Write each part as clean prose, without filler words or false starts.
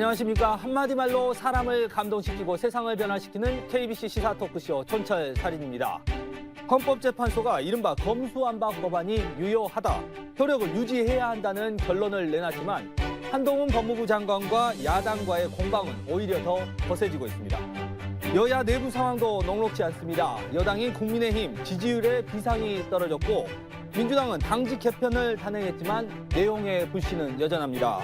안녕하십니까. 한마디 말로 사람을 감동시키고 세상을 변화시키는 KBC 시사 토크쇼 촌철살인입니다. 헌법재판소가 이른바 검수완박 법안이 유효하다, 효력을 유지해야 한다는 결론을 내놨지만 한동훈 법무부 장관과 야당과의 공방은 오히려 더 거세지고 있습니다. 여야 내부 상황도 녹록지 않습니다. 여당인 국민의힘 지지율에 비상이 떨어졌고 민주당은 당직 개편을 단행했지만 내용의 불씨는 여전합니다.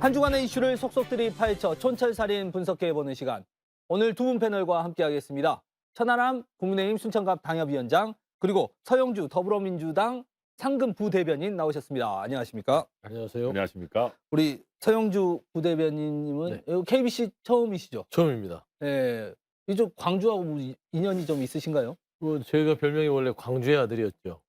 한 주간의 이슈를 속속들이 파헤쳐 촌철살인 분석해보는 시간. 오늘 두 분 패널과 함께하겠습니다. 천하람 국민의힘 순천갑 당협위원장, 그리고 서영주 더불어민주당 상금 부대변인 나오셨습니다. 안녕하십니까? 안녕하세요. 안녕하십니까? 우리 서영주 부대변인님은 KBC 처음이시죠? 처음입니다. 네. 이쪽 광주하고 인연이 좀 있으신가요? 제가 별명이 원래 광주의 아들이었죠.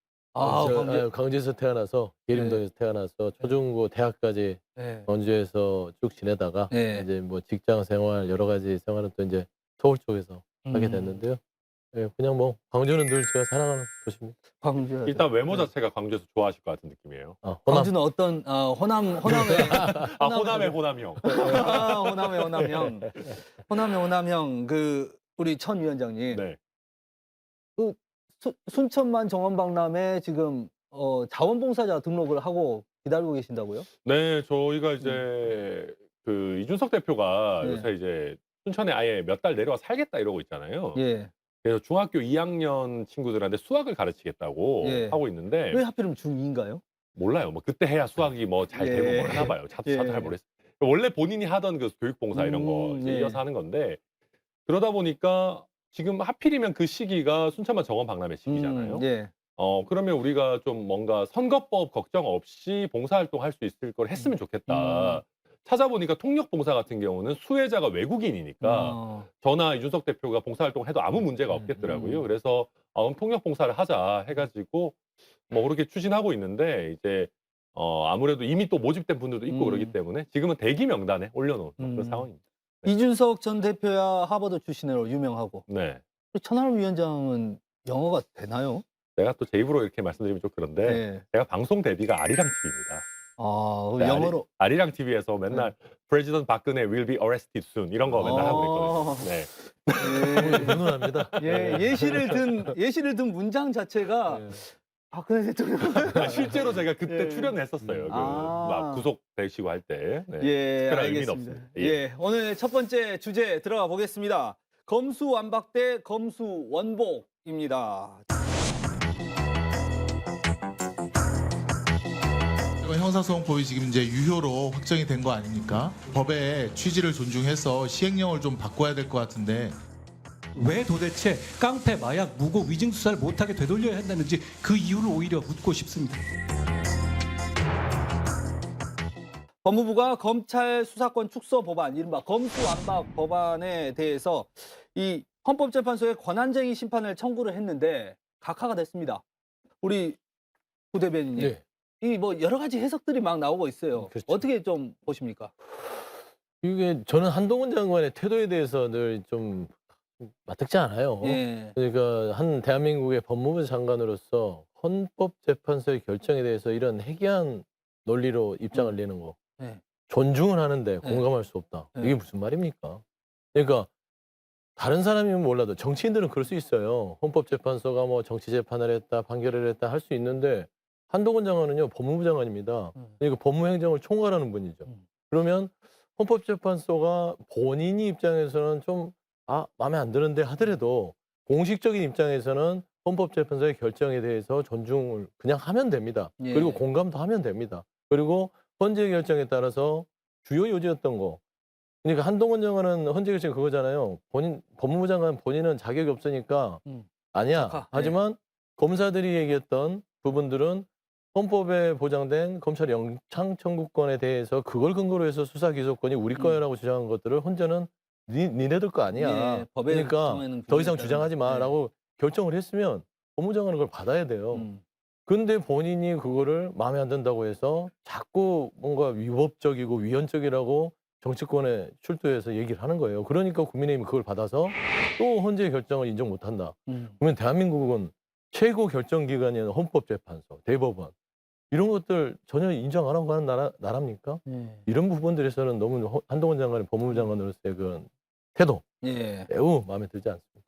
광주에서 태어나서 계림동에서 태어나서 초중고 대학까지 광주에서 쭉 지내다가 이제 뭐 직장 생활 여러 가지 생활은 또 이제 서울 쪽에서 하게 됐는데요. 그냥 뭐 광주는 늘 제가 사랑하는 도시입니다. 광주. 일단 외모 자체가 광주에서 좋아하실 것 같은 느낌이에요. 광주는 어떤 호남의 호남의 호남형. 호남의 호남형 우리 천 위원장님. 네. 순천만 정원박람회 지금 자원봉사자 등록을 하고 기다리고 계신다고요? 네, 저희가 이제 그 이준석 대표가 요새 이제 순천에 아예 몇 달 내려와 살겠다 이러고 있잖아요. 그래서 중학교 2학년 친구들한테 수학을 가르치겠다고 하고 있는데 왜 하필이면 중2인가요? 몰라요. 뭐 그때 해야 수학이 뭐 잘 되고 뭐 하나 봐요. 저도 잘 모르겠어요. 원래 본인이 하던 그 교육봉사 이런 거 이어서 하는 건데, 그러다 보니까 지금 하필이면 그 시기가 순천만 정원박람회 시기잖아요. 그러면 우리가 좀 뭔가 선거법 걱정 없이 봉사활동 할 수 있을 걸 했으면 좋겠다. 찾아보니까 통역봉사 같은 경우는 수혜자가 외국인이니까 저나 이준석 대표가 봉사활동 해도 아무 문제가 없겠더라고요. 그래서 그럼 통역봉사를 하자 해가지고 뭐 그렇게 추진하고 있는데, 이제 아무래도 이미 또 모집된 분들도 있고 그러기 때문에 지금은 대기 명단에 올려놓은 그런 상황입니다. 이준석 전 대표야 하버드 출신으로 유명하고, 천하람 위원장은 영어가 되나요? 제가 또 제 입으로 이렇게 말씀드리면 좀 그런데 제가 방송 데뷔가 아리랑 TV입니다. 영어로 아리랑 TV에서 맨날 President 박근혜 will be arrested soon 이런 거 맨날 하고 있거든요. 훈훈합니다. 예시를 든 문장 자체가 박근혜 대통령. 실제로 제가 그때 출연했었어요. 막 구속되시고 할 때. 특별한 의미는 없습니다. 오늘 첫 번째 주제 들어가 보겠습니다. 검수완박 대 검수원복입니다. 형사소송법이 지금 이제 유효로 확정이 된 거 아닙니까? 법의 취지를 존중해서 시행령을 좀 바꿔야 될 것 같은데, 왜 도대체 깡패, 마약, 무고, 위증 수사를 못하게 되돌려야 한다는지 그 이유를 오히려 묻고 싶습니다. 법무부가 검찰 수사권 축소 법안, 이른바 검수완박 법안에 대해서 이 헌법재판소에 권한쟁의 심판을 청구를 했는데 각하가 됐습니다. 우리 부대변인님, 이 뭐 여러 가지 해석들이 막 나오고 있어요. 그렇죠. 어떻게 좀 보십니까? 이게 저는 한동훈 장관의 태도에 대해서 늘 좀 맞득지 않아요. 그러니까 한 대한민국의 법무부 장관으로서 헌법재판소의 결정에 대해서 이런 해괴한 논리로 입장을 내는 거, 존중은 하는데 공감할 수 없다. 이게 무슨 말입니까? 그러니까 다른 사람이면 몰라도 정치인들은 그럴 수 있어요. 헌법재판소가 뭐 정치재판을 했다, 판결을 했다 할 수 있는데, 한동훈 장관은요 법무부 장관입니다. 그러니까 법무행정을 총괄하는 분이죠. 그러면 헌법재판소가 본인이 입장에서는 좀 마음에 안 드는데 하더라도 공식적인 입장에서는 헌법재판소의 결정에 대해서 존중을 그냥 하면 됩니다. 그리고 공감도 하면 됩니다. 그리고 헌재 결정에 따라서 주요 요지였던 거, 그러니까 한동훈 장관은 헌재 결정 그거잖아요. 법무부 장관 본인은 자격이 없으니까 아니야. 하지만 검사들이 얘기했던 부분들은 헌법에 보장된 검찰 영장 청구권에 대해서 그걸 근거로 해서 수사 기소권이 우리 거야라고 주장한 것들을 헌재는 니네들 거 아니야. 그러니까 더 이상 주장하지 마라고 결정을 했으면 법무부 장관은 그걸 받아야 돼요. 근데 본인이 그거를 마음에 안 든다고 해서 자꾸 뭔가 위법적이고 위헌적이라고 정치권에 출두해서 얘기를 하는 거예요. 그러니까 국민의힘이 그걸 받아서 또 헌재 결정을 인정 못한다. 그러면 대한민국은 최고 결정기관인 헌법재판소, 대법원, 이런 것들 전혀 인정 안 하고 하는 나라입니까? 이런 부분들에서는 너무 한동훈 장관의 법무부 장관으로서의 그 태도 매우 마음에 들지 않습니다.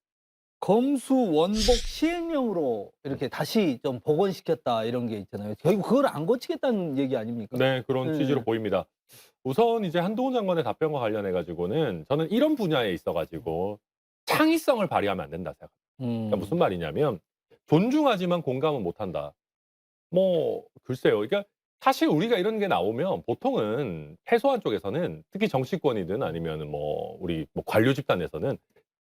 검수 원복 시행령으로 이렇게 다시 좀 복원시켰다 이런 게 있잖아요. 결국 그걸 안 고치겠다는 얘기 아닙니까? 네, 그런 취지로 보입니다. 우선 이제 한동훈 장관의 답변과 관련해 가지고는 저는 이런 분야에 있어 가지고 창의성을 발휘하면 안 된다 생각합니다. 그러니까 무슨 말이냐면 존중하지만 공감은 못 한다. 뭐 글쎄요. 그러니까 사실 우리가 이런 게 나오면 보통은 패소한 쪽에서는 특히 정치권이든 아니면은 뭐 우리 뭐 관료 집단에서는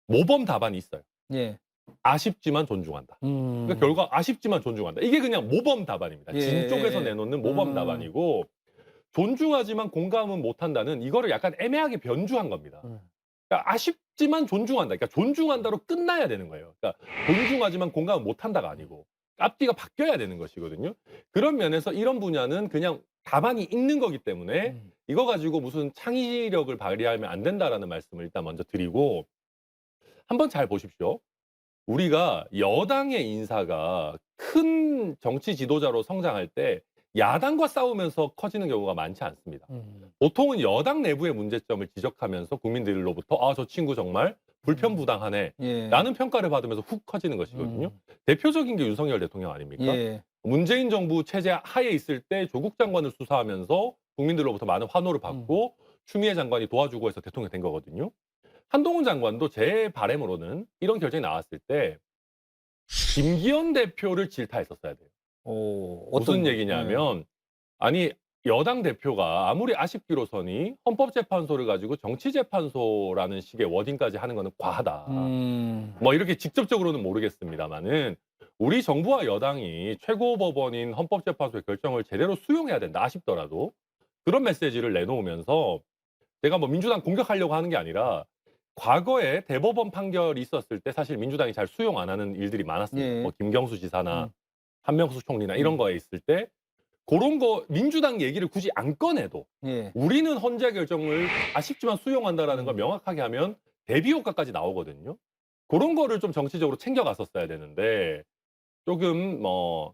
모범 답안이 있어요. 예. 아쉽지만 존중한다. 그러니까 결과 아쉽지만 존중한다. 이게 그냥 모범 답안입니다. 진 쪽에서 내놓는 모범 답안이고 존중하지만 공감은 못한다는 이거를 약간 애매하게 변주한 겁니다. 그러니까 아쉽지만 존중한다. 그러니까 존중한다로 끝나야 되는 거예요. 그러니까 존중하지만 공감은 못한다가 아니고 앞뒤가 바뀌어야 되는 것이거든요. 그런 면에서 이런 분야는 그냥 답안이 있는 거기 때문에 이거 가지고 무슨 창의력을 발휘하면 안 된다라는 말씀을 일단 먼저 드리고 한번 잘 보십시오. 우리가 여당의 인사가 큰 정치 지도자로 성장할 때 야당과 싸우면서 커지는 경우가 많지 않습니다. 보통은 여당 내부의 문제점을 지적하면서 국민들로부터 아, 저 친구 정말 불편부당하네 라는 평가를 받으면서 훅 커지는 것이거든요. 대표적인 게 윤석열 대통령 아닙니까? 문재인 정부 체제 하에 있을 때 조국 장관을 수사하면서 국민들로부터 많은 환호를 받고 추미애 장관이 도와주고 해서 대통령이 된 거거든요. 한동훈 장관도 제 바람으로는 이런 결정이 나왔을 때 김기현 대표를 질타했었어야 돼요. 무슨 얘기냐면 아니 여당 대표가 아무리 아쉽기로서니 헌법재판소를 가지고 정치재판소라는 식의 워딩까지 하는 거는 과하다. 뭐 이렇게 직접적으로는 모르겠습니다만은 우리 정부와 여당이 최고법원인 헌법재판소의 결정을 제대로 수용해야 된다. 아쉽더라도 그런 메시지를 내놓으면서 내가 뭐 민주당 공격하려고 하는 게 아니라 과거에 대법원 판결이 있었을 때 사실 민주당이 잘 수용 안 하는 일들이 많았습니다. 뭐 김경수 지사나 한명수 총리나 이런 거에 있을 때 그런 거 민주당 얘기를 굳이 안 꺼내도 우리는 헌재 결정을 아쉽지만 수용한다라는 걸 명확하게 하면 대비 효과까지 나오거든요. 그런 거를 좀 정치적으로 챙겨갔었어야 되는데 조금 뭐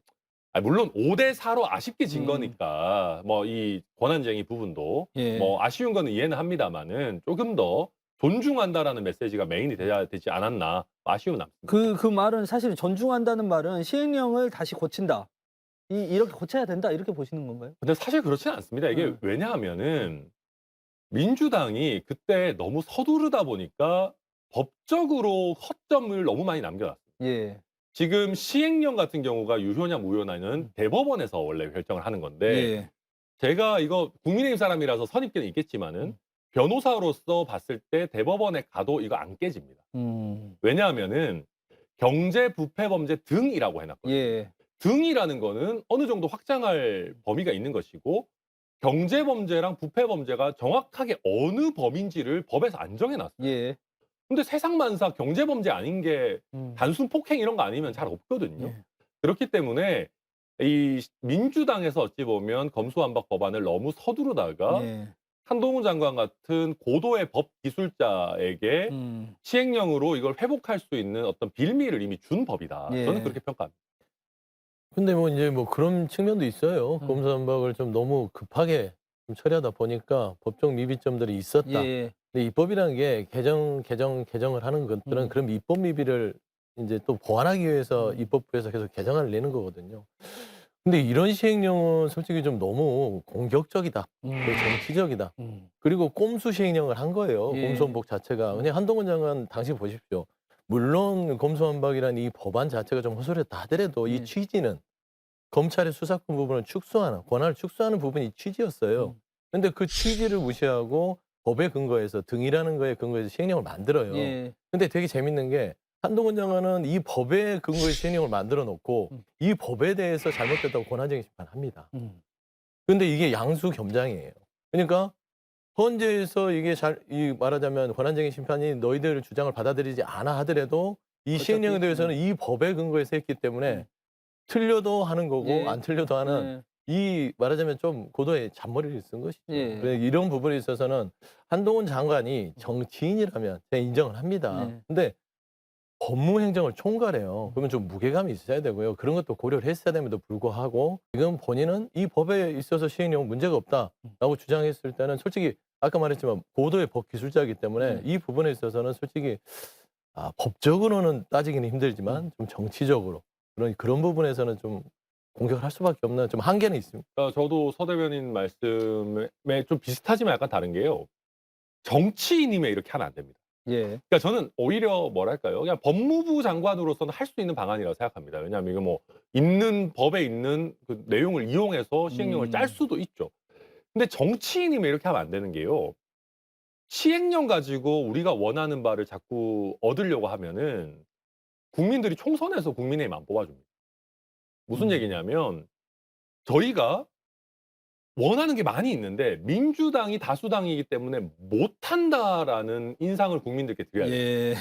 물론 5대4로 아쉽게 진 거니까 뭐 이 권한쟁의 부분도 뭐 아쉬운 거는 이해는 합니다만은 조금 더 존중한다라는 메시지가 메인이 돼야 되지 않았나 아쉬움은 남습니다. 그 말은 사실 존중한다는 말은 시행령을 다시 고친다. 이렇게 고쳐야 된다 이렇게 보시는 건가요? 근데 사실 그렇지는 않습니다. 이게 왜냐하면은 민주당이 그때 너무 서두르다 보니까 법적으로 허점을 너무 많이 남겨놨습니다. 지금 시행령 같은 경우가 유효냐 무효냐는 대법원에서 원래 결정을 하는 건데 제가 이거 국민의힘 사람이라서 선입견이 있겠지만은 변호사로서 봤을 때 대법원에 가도 이거 안 깨집니다. 왜냐하면은 경제 부패 범죄 등이라고 해놨거든요. 등이라는 거는 어느 정도 확장할 범위가 있는 것이고 경제 범죄랑 부패 범죄가 정확하게 어느 범인지를 법에서 안 정해놨어요. 근데 세상만사 경제 범죄 아닌 게 단순 폭행 이런 거 아니면 잘 없거든요. 그렇기 때문에 이 민주당에서 어찌 보면 검수완박 법안을 너무 서두르다가 한동훈 장관 같은 고도의 법 기술자에게 시행령으로 이걸 회복할 수 있는 어떤 빌미를 이미 준 법이다. 저는 그렇게 평가합니다. 근데 뭐 이제 뭐 그런 측면도 있어요. 검수완박을 좀 너무 급하게 좀 처리하다 보니까 법적 미비점들이 있었다. 근데 입법이라는 게 개정을 하는 것들은 그런 입법 미비를 이제 또 보완하기 위해서 입법부에서 계속 개정안을 내는 거거든요. 근데 이런 시행령은 솔직히 좀 너무 공격적이다. 그리고 정치적이다. 그리고 꼼수 시행령을 한 거예요. 검수완박 자체가. 그냥 한동훈 장관 당시 보십시오. 물론 검수완박이라는 이 법안 자체가 좀 허술했다 하더라도 이 취지는 검찰의 수사권 부분을 축소하는, 권한을 축소하는 부분이 취지였어요. 근데 그 취지를 무시하고 법에 근거해서 등이라는 거에 근거해서 시행령을 만들어요. 근데 되게 재밌는 게 한동훈 장관은 이 법에 근거해서 시행령을 만들어 놓고 이 법에 대해서 잘못됐다고 권한쟁의 심판합니다. 근데 이게 양수겸장이에요. 그러니까 헌재에서 이게 말하자면 권한쟁의 심판이 너희들 주장을 받아들이지 않아 하더라도 이 시행령에 대해서는 이 법에 근거해서 했기 때문에 틀려도 하는 거고 안 틀려도 하는 이 말하자면 좀 고도의 잔머리를 쓴 것이죠. 이런 부분에 있어서는 한동훈 장관이 정치인이라면 제가 인정을 합니다. 근데 법무행정을 총괄해요. 그러면 좀 무게감이 있어야 되고요. 그런 것도 고려를 했어야 됨에도 불구하고 지금 본인은 이 법에 있어서 시행령 문제가 없다라고 주장했을 때는 솔직히 아까 말했지만 고도의 법 기술자이기 때문에 이 부분에 있어서는 솔직히 법적으로는 따지기는 힘들지만 좀 정치적으로 그런 부분에서는 좀 공격을 할 수밖에 없는 좀 한계는 있습니다. 저도 서 대변인 말씀에 좀 비슷하지만 약간 다른 게요. 정치인이면 이렇게 하면 안 됩니다. 예. 그러니까 저는 오히려 뭐랄까요? 그냥 법무부 장관으로서는 할 수 있는 방안이라고 생각합니다. 왜냐하면 이거 뭐 있는 법에 있는 그 내용을 이용해서 시행령을 짤 수도 있죠. 근데 정치인이면 이렇게 하면 안 되는 게요. 시행령 가지고 우리가 원하는 바를 자꾸 얻으려고 하면은 국민들이 총선에서 국민의힘 안 뽑아줍니다. 무슨 얘기냐면 저희가 원하는 게 많이 있는데 민주당이 다수당이기 때문에 못한다라는 인상을 국민들께 드려야 돼요. 예.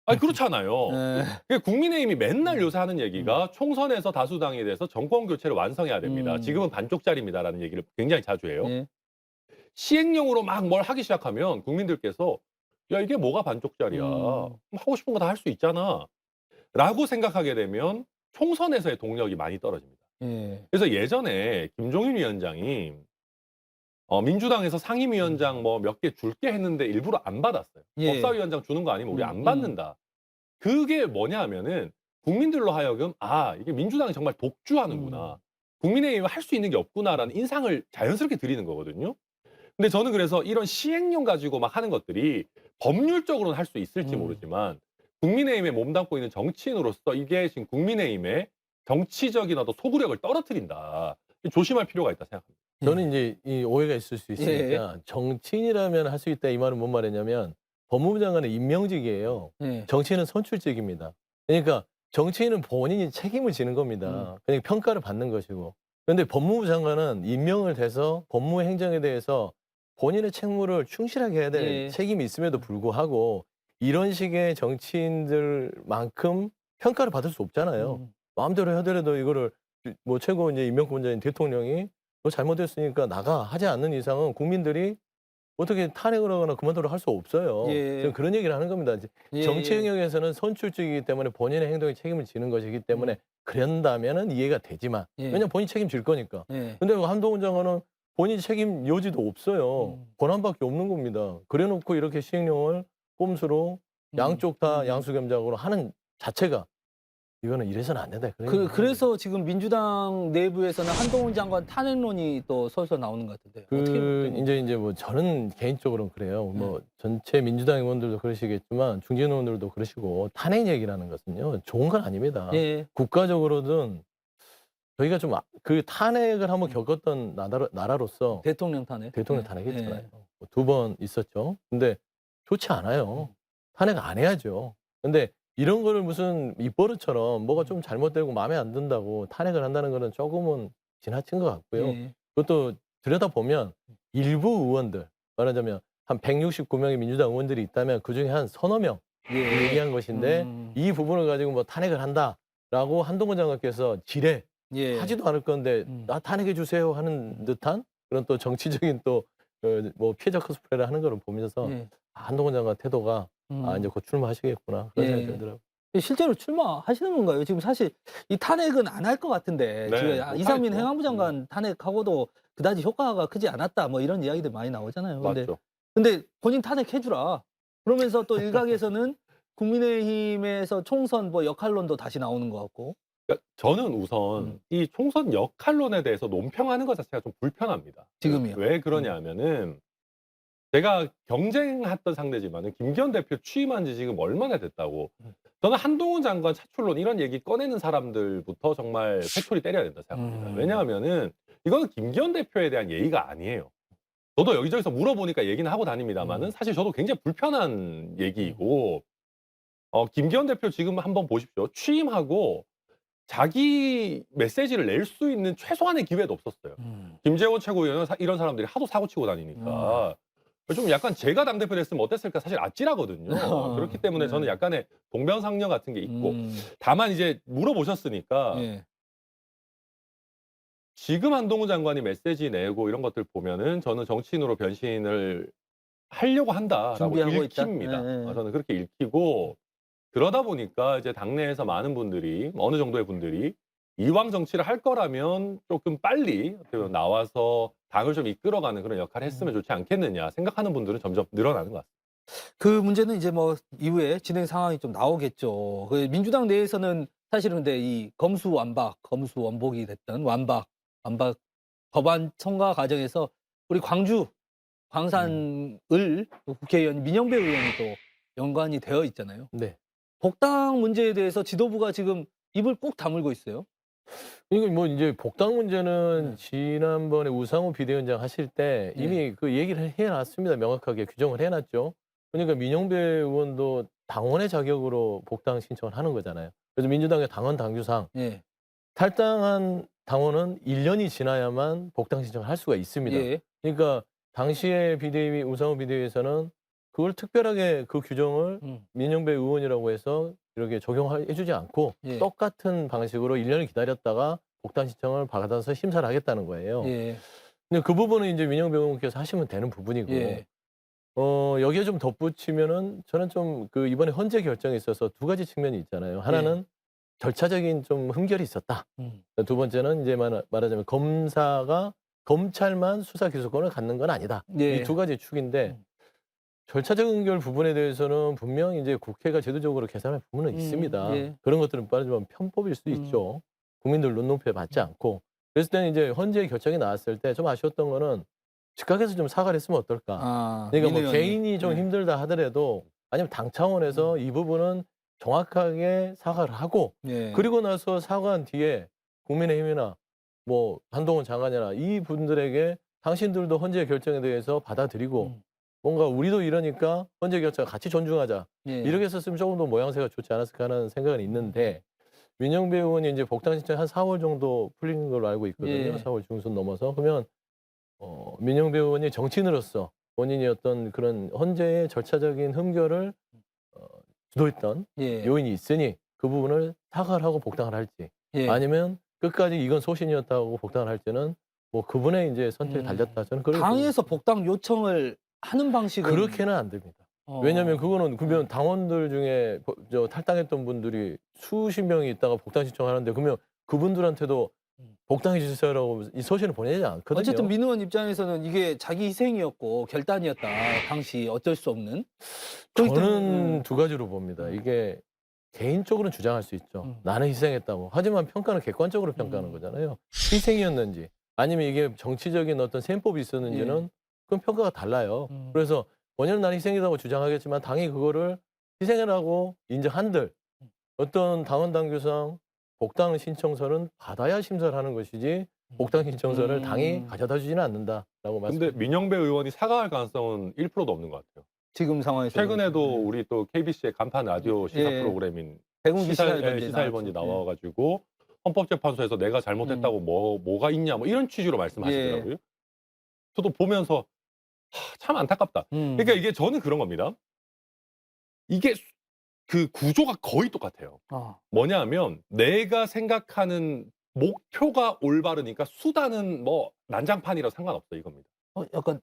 아니 그렇잖아요. 예. 그러니까 국민의힘이 맨날 요새 하는 얘기가 총선에서 다수당이 돼서 정권 교체를 완성해야 됩니다. 지금은 반쪽짜리입니다라는 얘기를 굉장히 자주 해요. 예. 시행령으로 막 뭘 하기 시작하면 국민들께서 야 이게 뭐가 반쪽짜리야. 하고 싶은 거 다 할 수 있잖아. 라고 생각하게 되면 총선에서의 동력이 많이 떨어집니다. 예. 그래서 예전에 김종인 위원장이 민주당에서 상임위원장 뭐 몇 개 줄게 했는데 일부러 안 받았어요. 예. 법사위원장 주는 거 아니면 우리 안 받는다. 그게 뭐냐 하면은 국민들로 하여금 이게 민주당이 정말 독주하는구나. 국민의힘이 할 수 있는 게 없구나라는 인상을 자연스럽게 드리는 거거든요. 근데 저는 그래서 이런 시행령 가지고 막 하는 것들이 법률적으로는 할 수 있을지 모르지만 국민의힘에 몸담고 있는 정치인으로서 이게 지금 국민의힘의 정치적인 어떤 소구력을 떨어뜨린다. 조심할 필요가 있다 생각합니다. 저는 이제 이 오해가 있을 수 있으니까 정치인이라면 할 수 있다 이 말은 뭔 말이냐면 법무부 장관은 임명직이에요. 예. 정치인은 선출직입니다. 그러니까 정치인은 본인이 책임을 지는 겁니다. 그러니까 평가를 받는 것이고. 그런데 법무부 장관은 임명을 돼서 법무 행정에 대해서 본인의 책무를 충실하게 해야 될 책임이 있음에도 불구하고 이런 식의 정치인들만큼 평가를 받을 수 없잖아요. 마음대로 하더라도 이거를 뭐 최고 이제 임명권자인 대통령이 너 잘못했으니까 나가 하지 않는 이상은 국민들이 어떻게 탄핵을 하거나 그만두라 할 수 없어요. 지금 그런 얘기를 하는 겁니다. 정치 영역에서는 선출직이기 때문에 본인의 행동에 책임을 지는 것이기 때문에 그런다면은 이해가 되지만 왜냐면 본인이 책임질 거니까. 근데 한동훈 장관은 본인 책임 여지도 없어요. 권한밖에 없는 겁니다. 그래놓고 이렇게 시행령을 꼼수로 양쪽 다 양수겸작으로 하는 자체가 이거는 이래서는 안 된다. 그래서 지금 민주당 내부에서는 한동훈 장관 탄핵론이 또 설설 나오는 것 같은데요. 어떻게 이제 뭐 저는 개인적으로는 그래요. 뭐 전체 민주당 의원들도 그러시겠지만 중진 의원들도 그러시고 탄핵 얘기라는 것은요 좋은 건 아닙니다. 국가적으로든 저희가 좀 그 탄핵을 한번 겪었던 나라로서 대통령 탄핵. 대통령 탄핵했잖아요. 2번 있었죠. 근데 좋지 않아요. 탄핵 안 해야죠. 근데 이런 거를 무슨 입버릇처럼 뭐가 좀 잘못되고 마음에 안 든다고 탄핵을 한다는 거는 조금은 지나친 것 같고요. 그것도 들여다보면 일부 의원들, 말하자면 한 169명의 민주당 의원들이 있다면 그중에 한 서너 명 얘기한 것인데 이 부분을 가지고 뭐 탄핵을 한다라고 한동훈 장관께서 하지도 않을 건데 나 탄핵해 주세요 하는 듯한 그런 또 정치적인 또 뭐 피해자 코스프레를 하는 걸 보면서 한동훈 장관 태도가 이제 곧 출마하시겠구나 그런 생각이 들더라고요. 실제로 출마하시는 건가요? 지금 사실 이 탄핵은 안 할 것 같은데 지금 이상민 행안부 장관 탄핵하고도 그다지 효과가 크지 않았다 뭐 이런 이야기들 많이 나오잖아요. 근데 본인 탄핵해주라. 그러면서 또 일각에서는 국민의힘에서 총선 뭐 역할론도 다시 나오는 것 같고. 그러니까 저는 우선 이 총선 역할론에 대해서 논평하는 것 자체가 좀 불편합니다. 지금이요? 왜 그러냐 하면은 제가 경쟁했던 상대지만은 김기현 대표 취임한 지 지금 얼마나 됐다고. 저는 한동훈 장관 차출론 이런 얘기 꺼내는 사람들부터 정말 회초리 때려야 된다 생각합니다. 왜냐하면은 이거는 김기현 대표에 대한 예의가 아니에요. 저도 여기저기서 물어보니까 얘기는 하고 다닙니다만은 사실 저도 굉장히 불편한 얘기이고 김기현 대표 지금 한번 보십시오. 취임하고 자기 메시지를 낼 수 있는 최소한의 기회도 없었어요. 김재원 최고위원 이런 사람들이 하도 사고치고 다니니까 좀 약간 제가 당대표 됐으면 어땠을까 사실 아찔하거든요. 그렇기 때문에 저는 약간의 동병상련 같은 게 있고 다만 이제 물어보셨으니까 지금 한동훈 장관이 메시지 내고 이런 것들 보면은 저는 정치인으로 변신을 하려고 한다라고 준비하고 읽힙니다. 저는 그렇게 읽히고 그러다 보니까 이제 당내에서 많은 분들이 어느 정도의 분들이 이왕 정치를 할 거라면 조금 빨리 어떻게 보면 나와서 당을 좀 이끌어가는 그런 역할을 했으면 좋지 않겠느냐 생각하는 분들은 점점 늘어나는 것 같습니다. 그 문제는 이제 뭐 이후에 진행 상황이 좀 나오겠죠. 그 민주당 내에서는 사실은 근데 이 검수완박, 검수원복이 됐던 완박 법안 통과 과정에서 우리 광주 광산을 국회의원 민영배 의원이 또 연관이 되어 있잖아요. 네. 복당 문제에 대해서 지도부가 지금 입을 꼭 다물고 있어요. 이거 뭐 이제 복당 문제는 네. 지난번에 우상호 비대위원장 하실 때 네. 이미 그 얘기를 해놨습니다. 명확하게 규정을 해놨죠. 그러니까 민영배 의원도 당원의 자격으로 복당 신청을 하는 거잖아요. 그래서 민주당의 당원 당규상 예. 탈당한 당원은 1년이 지나야만 복당 신청을 할 수가 있습니다. 예. 그러니까 당시에 비대위 우상호 비대위에서는 그걸 특별하게 그 규정을 민영배 의원이라고 해서 이렇게 적용해주지 않고 예. 똑같은 방식으로 1년을 기다렸다가 복당 신청을 받아서 심사를 하겠다는 거예요. 예. 근데 그 부분은 이제 민영배 의원께서 하시면 되는 부분이고 예. 여기에 좀 덧붙이면은 저는 좀 그 이번에 헌재 결정에 있어서 두 가지 측면이 있잖아요. 하나는 절차적인 좀 흠결이 있었다. 두 번째는 이제 말하자면 검찰만 수사 기소권을 갖는 건 아니다. 예. 이 두 가지 축인데 절차적 흠결 부분에 대해서는 분명 이제 국회가 제도적으로 개선할 부분은 있습니다. 예. 그런 것들은 빠르지만 편법일 수 있죠. 국민들 눈높이에 맞지 않고. 그랬을 때는 이제 헌재 결정이 나왔을 때 좀 아쉬웠던 거는 즉각에서 좀 사과를 했으면 어떨까. 아, 그러니까 뭐 민 의원이. 개인이 좀 힘들다 하더라도 아니면 당 차원에서 이 부분은 정확하게 사과를 하고 예. 그리고 나서 사과한 뒤에 국민의힘이나 뭐 한동훈 장관이나 이 분들에게 당신들도 헌재 결정에 대해서 받아들이고 뭔가 우리도 이러니까 헌재 결정 같이 존중하자. 예. 이렇게 했었으면 조금 더 모양새가 좋지 않았을까 하는 생각은 있는데 민영배 의원이 이제 복당 신청 한 4월 정도 풀리는 걸로 알고 있거든요. 예. 4월 중순 넘어서. 그러면 민영배 의원이 정치인으로서 본인이 어떤 그런 헌재의 절차적인 흠결을 주도했던 예. 요인이 있으니 그 부분을 사과를 하고 복당을 할지 예. 아니면 끝까지 이건 소신이었다고 복당을 할지는 뭐 그분의 이제 선택에 달렸다. 저는 그렇게 당에서 봅니다. 복당 요청을 하는 방식은 그렇게는 안 됩니다. 왜냐하면 그거는 그러면 당원들 중에 탈당했던 분들이 수십 명이 있다가 복당 신청하는데 그러면 그분들한테도 복당해 주세요라고 이 소신을 보내지 않거든요. 어쨌든 민 의원 입장에서는 이게 자기 희생이었고 결단이었다. 당시 어쩔 수 없는. 그렇기 저는 때문에, 두 가지로 봅니다. 이게 개인적으로는 주장할 수 있죠. 나는 희생했다고. 하지만 평가는 객관적으로 평가하는 거잖아요. 희생이었는지 아니면 이게 정치적인 어떤 셈법이 있었는지는 그건 평가가 달라요. 그래서 원래는 나는 희생이라고 주장하겠지만 당이 그거를 희생이라고 인정한들 어떤 당원 당규상 복당 신청서는 받아야 심사를 하는 것이지 복당 신청서를 당이 가져다 주지는 않는다라고 근데 말씀드립니다. 민영배 의원이 사과할 가능성은 1%도 없는 것 같아요. 지금 상황에서 최근에도 우리 또 KBC의 간판 라디오 시사 예. 프로그램인 백운기 시사 시사 1번지 나와가지고 헌법재판소에서 내가 잘못했다고 뭐가 있냐 뭐 이런 취지로 말씀하시더라고요. 저도 보면서 참 안타깝다. 그러니까 이게 저는 그런 겁니다. 이게 그 구조가 거의 똑같아요. 뭐냐면 내가 생각하는 목표가 올바르니까 수단은 뭐 난장판이라 상관없어 이겁니다. 약간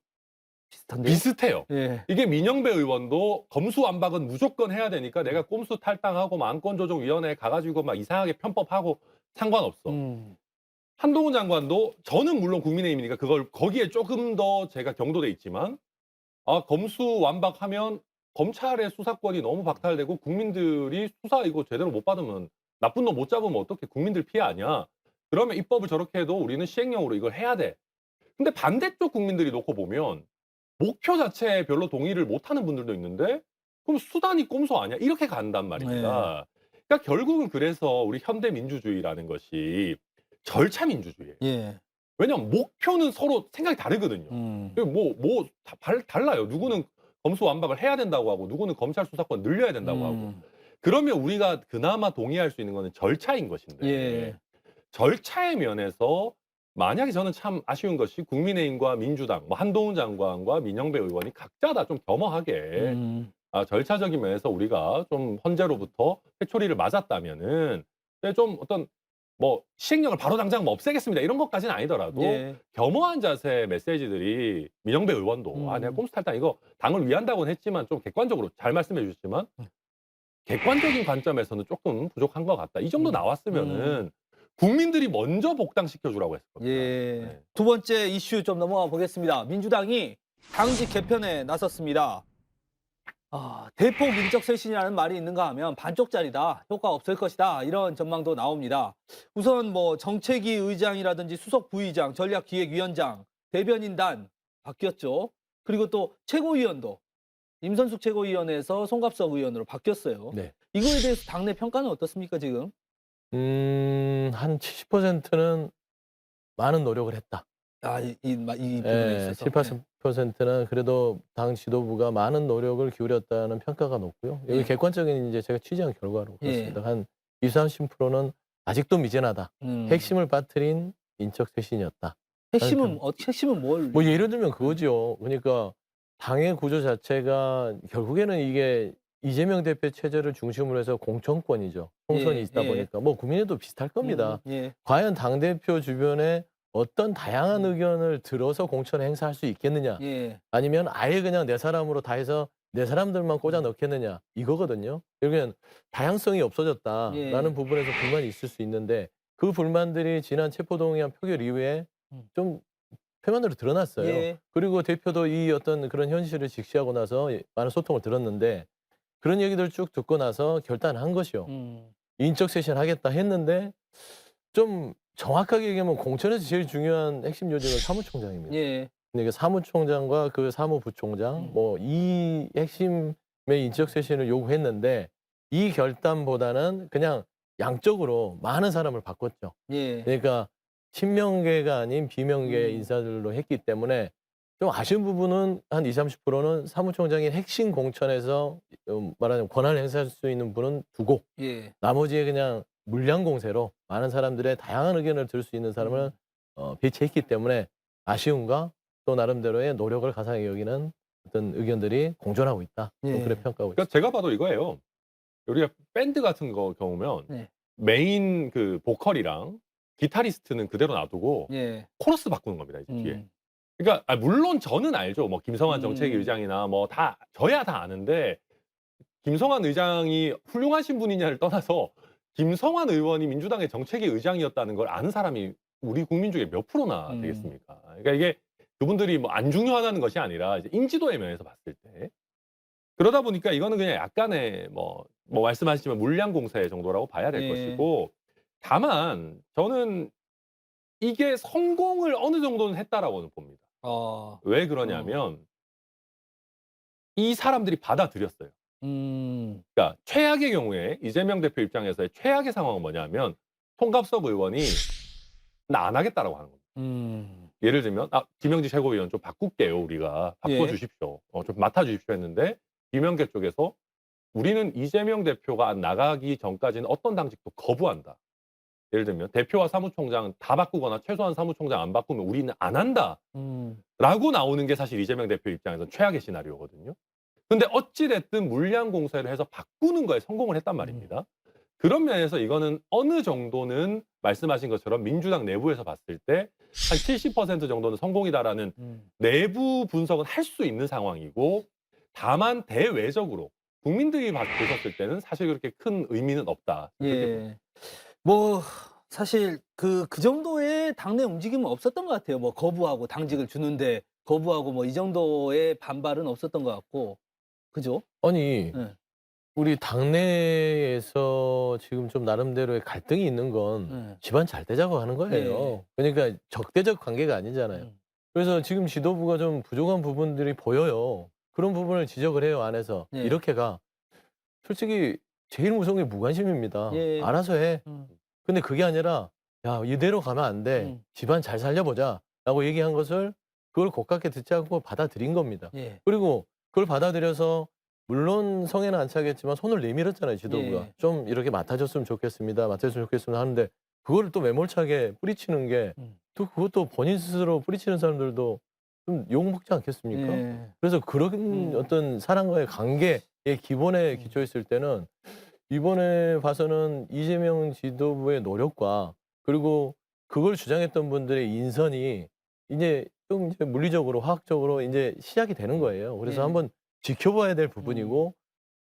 비슷한데. 비슷해요. 예. 이게 민영배 의원도 검수완박은 무조건 해야 되니까 내가 꼼수 탈당하고 안건조정위원회에 가가지고 막 이상하게 편법하고 상관없어. 한동훈 장관도 저는 물론 국민의힘이니까 그걸 거기에 조금 더 제가 경도돼 있지만 검수완박하면 검찰의 수사권이 너무 박탈되고 국민들이 수사 이거 제대로 못 받으면 나쁜 놈 못 잡으면 어떻게 국민들 피해 아니야. 그러면 입법을 저렇게 해도 우리는 시행령으로 이걸 해야 돼. 근데 반대쪽 국민들이 놓고 보면 목표 자체에 별로 동의를 못하는 분들도 있는데 그럼 수단이 꼼수 아니야? 이렇게 간단 말입니다. 그러니까 결국은 그래서 우리 현대 민주주의라는 것이 절차 민주주의예요. 예. 왜냐하면 목표는 서로 생각이 다르거든요. 달라요. 누구는 검수완박을 해야 된다고 하고 누구는 검찰 수사권 늘려야 된다고 하고. 그러면 우리가 그나마 동의할 수 있는 거는 절차인 것인데 예. 절차의 면에서 만약에 저는 참 아쉬운 것이 국민의힘과 민주당, 뭐 한동훈 장관과 민영배 의원이 각자 다 좀 겸허하게 절차적인 면에서 우리가 좀 헌재로부터 회초리를 맞았다면은 좀 어떤 뭐 시행령을 바로 당장 뭐 없애겠습니다 이런 것까지는 아니더라도 겸허한 자세의 메시지들이 민영배 의원도 내가 꼼수 탈당 이거 당을 위한다고는 했지만 좀 객관적으로 잘 말씀해 주셨지만 객관적인 관점에서는 조금 부족한 것 같다. 이 정도 나왔으면은 국민들이 먼저 복당시켜 주라고 했을 겁니다. 예. 네. 두 번째 이슈 좀 넘어가 보겠습니다. 민주당이 당직 개편에 나섰습니다. 대폭 인적 쇄신이라는 말이 있는가 하면 반쪽짜리다, 효과 없을 것이다, 이런 전망도 나옵니다. 우선 뭐 정책위 의장이라든지 수석 부의장, 전략기획위원장, 대변인단 바뀌었죠. 그리고 또 최고위원도 임선숙 최고위원에서 송갑석 의원으로 바뀌었어요. 네. 이거에 대해서 당내 평가는 어떻습니까, 지금? 한 70%는 많은 노력을 했다. 이 부분에 예, 있어서. 7, 80%는 그래도 당 지도부가 많은 노력을 기울였다는 평가가 높고요. 여기 예. 객관적인 이제 제가 취재한 결과로 예. 그렇습니다. 한 20, 30%는 아직도 미진하다. 핵심을 빠뜨린 인적 쇄신이었다. 핵심은 뭘? 뭐 예를 들면 그거죠. 그러니까 당의 구조 자체가 결국에는 이게 이재명 대표 체제를 중심으로 해서 공천권이죠. 총선이 예, 있다 예. 보니까 뭐 국민의도 비슷할 겁니다. 예. 과연 당대표 주변에 어떤 다양한 의견을 들어서 공천을 행사할 수 있겠느냐. 예. 아니면 아예 그냥 내 사람으로 다 해서 내 사람들만 꽂아 넣겠느냐. 이거거든요. 결국엔 다양성이 없어졌다라는 예. 부분에서 불만이 있을 수 있는데 그 불만들이 지난 체포동의안 표결 이후에 좀 표면으로 드러났어요. 예. 그리고 대표도 이 어떤 그런 현실을 직시하고 나서 많은 소통을 들었는데 그런 얘기들 쭉 듣고 나서 결단한 것이요. 인적 쇄신 하겠다 했는데 좀 정확하게 얘기하면 공천에서 제일 중요한 핵심 요직은 사무총장입니다. 예. 근데 사무총장과 그 사무부총장 뭐 이 핵심의 인적 쇄신을 요구했는데 이 결단보다는 그냥 양적으로 많은 사람을 바꿨죠. 예. 그러니까 친명계가 아닌 비명계 인사들로 했기 때문에 좀 아쉬운 부분은 한 20, 30%는 사무총장의 핵심 공천에서 말하자면 권한을 행사할 수 있는 분은 두고 예. 나머지에 그냥 물량 공세로 많은 사람들의 다양한 의견을 들을 수 있는 사람을 배치했기 때문에 아쉬움과 또 나름대로의 노력을 가상히 여기는 어떤 의견들이 공존하고 있다. 예. 그렇게 평가하고 그러니까 있습니다. 제가 봐도 이거예요. 우리가 밴드 같은 거 경우면 네. 메인 그 보컬이랑 기타리스트는 그대로 놔두고 예. 코러스 바꾸는 겁니다. 이제 뒤에. 그러니까 물론 저는 알죠. 뭐 김성환 정책위 의장이나 뭐 다 저야 다 아는데 김성환 의장이 훌륭하신 분이냐를 떠나서 김성환 의원이 민주당의 정책위 의장이었다는 걸 아는 사람이 우리 국민 중에 몇 프로나 되겠습니까? 그러니까 이게 그분들이 뭐 안 중요하다는 것이 아니라 이제 인지도의 면에서 봤을 때 그러다 보니까 이거는 그냥 약간의 뭐 말씀하시지만 물량 공세 정도라고 봐야 될 예. 것이고 다만 저는 이게 성공을 어느 정도는 했다라고는 봅니다. 왜 그러냐면 이 사람들이 받아들였어요. 그러니까 최악의 경우에 이재명 대표 입장에서의 최악의 상황은 뭐냐면 송갑석 의원이 나 안 하겠다라고 하는 겁니다. 예를 들면 김영지 최고위원 좀 바꿀게요. 우리가 바꿔주십시오. 좀 맡아주십시오 했는데 김영계 쪽에서 우리는 이재명 대표가 나가기 전까지는 어떤 당직도 거부한다. 예를 들면 대표와 사무총장 다 바꾸거나 최소한 사무총장 안 바꾸면 우리는 안 한다. 라고 나오는 게 사실 이재명 대표 입장에서는 최악의 시나리오거든요. 근데 어찌됐든 물량 공세를 해서 바꾸는 거에 성공을 했단 말입니다. 그런 면에서 이거는 어느 정도는 말씀하신 것처럼 민주당 내부에서 봤을 때 한 70% 정도는 성공이다라는 내부 분석은 할 수 있는 상황이고 다만 대외적으로 국민들이 보셨을 때는 사실 그렇게 큰 의미는 없다. 예. 뭐 사실 그 정도의 당내 움직임은 없었던 것 같아요. 뭐 거부하고 당직을 주는데 거부하고 뭐 이 정도의 반발은 없었던 것 같고. 그죠? 아니 네. 우리 당내에서 지금 좀 나름대로의 갈등이 있는 건 집안 잘 되자고 하는 거예요. 그러니까 적대적 관계가 아니잖아요. 그래서 지금 지도부가 좀 부족한 부분들이 보여요. 그런 부분을 지적을 해요, 안에서. 이렇게 가. 솔직히 제일 무서운 게 무관심입니다. 알아서 해. 근데 그게 아니라 야, 이대로 가면 안 돼. 집안 잘 살려보자. 라고 얘기한 것을 그걸 고깝게 듣지 않고 받아들인 겁니다. 그리고 그걸 받아들여서 물론 성에는 안 차겠지만 손을 내밀었잖아요, 지도부가. 좀 이렇게 맡아줬으면 좋겠습니다. 맡아줬으면 좋겠습니다 하는데 그거를 또 매몰차게 뿌리치는 게 또 그것도 본인 스스로 뿌리치는 사람들도 좀 욕먹지 않겠습니까? 그래서 그런 어떤 사람과의 관계의 기본에 기초했을 때는 이번에 봐서는 이재명 지도부의 노력과 그리고 그걸 주장했던 분들의 인선이 이제 좀 이제 물리적으로 화학적으로 이제 시작이 되는 거예요. 그래서 한번 지켜봐야 될 부분이고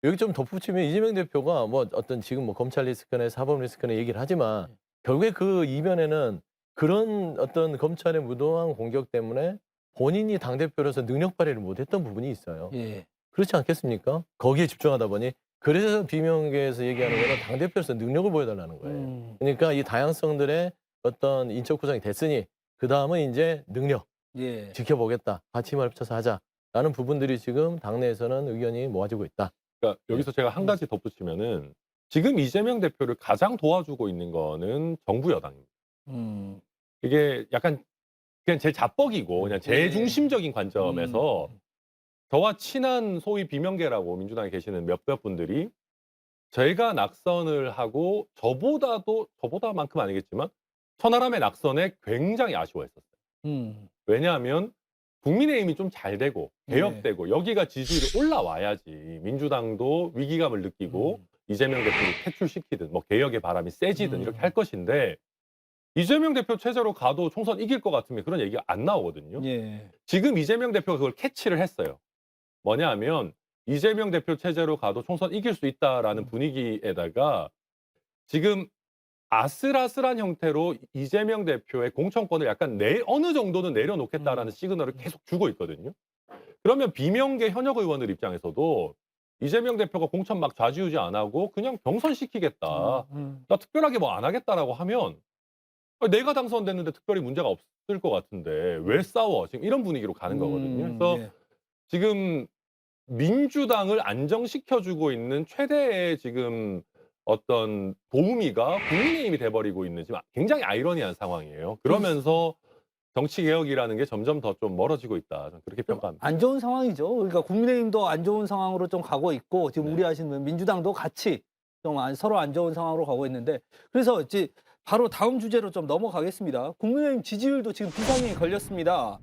여기 좀 덧붙이면 이재명 대표가 뭐 어떤 지금 뭐 검찰 리스크나 사법 리스크나 얘기를 하지만 결국에 그 이면에는 그런 어떤 검찰의 무도한 공격 때문에 본인이 당대표로서 능력 발휘를 못했던 부분이 있어요. 예. 그렇지 않겠습니까? 거기에 집중하다 보니 그래서 비명계에서 얘기하는 거는 당대표로서 능력을 보여달라는 거예요. 그러니까 이 다양성들의 어떤 인적 구성이 됐으니 그 다음은 이제 능력 예. 지켜보겠다. 같이 힘을 합쳐서 하자라는 부분들이 지금 당내에서는 의견이 모아지고 있다. 그러니까 여기서 제가 한 가지 덧붙이면은 지금 이재명 대표를 가장 도와주고 있는 거는 정부 여당입니다. 이게 약간 그냥 제 자뻑이고 그냥 제 중심적인 관점에서 저와 친한 소위 비명계라고 민주당에 계시는 몇몇 분들이 제가 낙선을 하고 저보다만큼 아니겠지만 천하람의 낙선에 굉장히 아쉬워했었어요. 왜냐하면 국민의힘이 좀 잘 되고 개혁되고 여기가 지지율이 올라와야지 민주당도 위기감을 느끼고 이재명 대표를 퇴출시키든 뭐 개혁의 바람이 세지든 이렇게 할 것인데 이재명 대표 체제로 가도 총선 이길 것 같으면 그런 얘기가 안 나오거든요. 예. 지금 이재명 대표가 그걸 캐치를 했어요. 뭐냐 하면 이재명 대표 체제로 가도 총선 이길 수 있다라는 분위기에다가 지금 아슬아슬한 형태로 이재명 대표의 공천권을 약간 어느 정도는 내려놓겠다라는 시그널을 계속 주고 있거든요. 그러면 비명계 현역 의원들 입장에서도 이재명 대표가 공천 막 좌지우지 안 하고 그냥 경선시키겠다. 나 특별하게 뭐 안 하겠다라고 하면 내가 당선됐는데 특별히 문제가 없을 것 같은데 왜 싸워? 지금 이런 분위기로 가는 거거든요. 그래서 예. 지금 민주당을 안정시켜주고 있는 최대의 지금 어떤 도우미가 국민의힘이 돼버리고 있는 지금 굉장히 아이러니한 상황이에요. 그러면서 정치개혁이라는 게 점점 더 좀 멀어지고 있다. 저는 그렇게 평가합니다. 안 좋은 상황이죠. 그러니까 국민의힘도 안 좋은 상황으로 좀 가고 있고 지금 우려하시는 민주당도 같이 좀 서로 안 좋은 상황으로 가고 있는데 그래서 이제 바로 다음 주제로 좀 넘어가겠습니다. 국민의힘 지지율도 지금 비상에 걸렸습니다.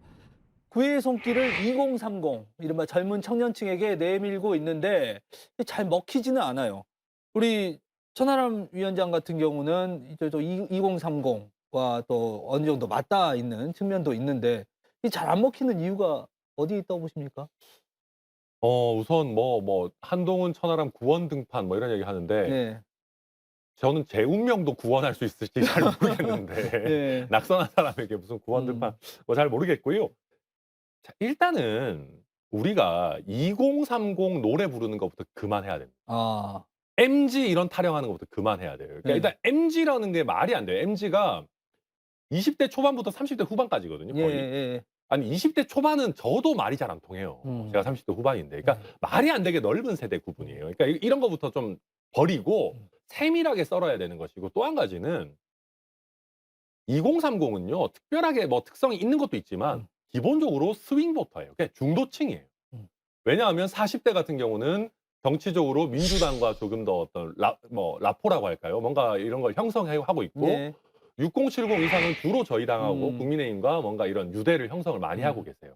구애의 손길을 2030 이른바 젊은 청년층에게 내밀고 있는데 잘 먹히지는 않아요. 우리 천하람 위원장 같은 경우는 이제 또 2030과 또 어느 정도 맞닿아 있는 측면도 있는데 잘 안 먹히는 이유가 어디에 있다고 보십니까? 우선 뭐 한동훈, 천하람 구원 등판 뭐 이런 얘기 하는데 네. 저는 제 운명도 구원할 수 있을지 잘 모르겠는데 네. 낙선한 사람에게 무슨 구원 등판 뭐 잘 모르겠고요. 자, 일단은 우리가 2030 노래 부르는 것부터 그만해야 됩니다. 아. MG 이런 타령하는 것부터 그만해야 돼요. 그러니까 네. 일단 MG라는 게 말이 안 돼요. MG가 20대 초반부터 30대 후반까지거든요. 예, 거의. 예. 아니 20대 초반은 저도 말이 잘 안 통해요. 제가 30대 후반인데. 그러니까 말이 안 되게 넓은 세대 구분이에요. 그러니까 이런 거부터 좀 버리고 세밀하게 썰어야 되는 것이고 또 한 가지는 2030은요. 특별하게 뭐 특성이 있는 것도 있지만 기본적으로 스윙 보터예요. 그러니까 중도층이에요. 왜냐하면 40대 같은 경우는 정치적으로 민주당과 조금 더 어떤 라포라고 할까요? 뭔가 이런 걸 형성하고 있고 네. 6070 이상은 주로 저희 당하고 국민의힘과 뭔가 이런 유대를 형성을 많이 하고 계세요.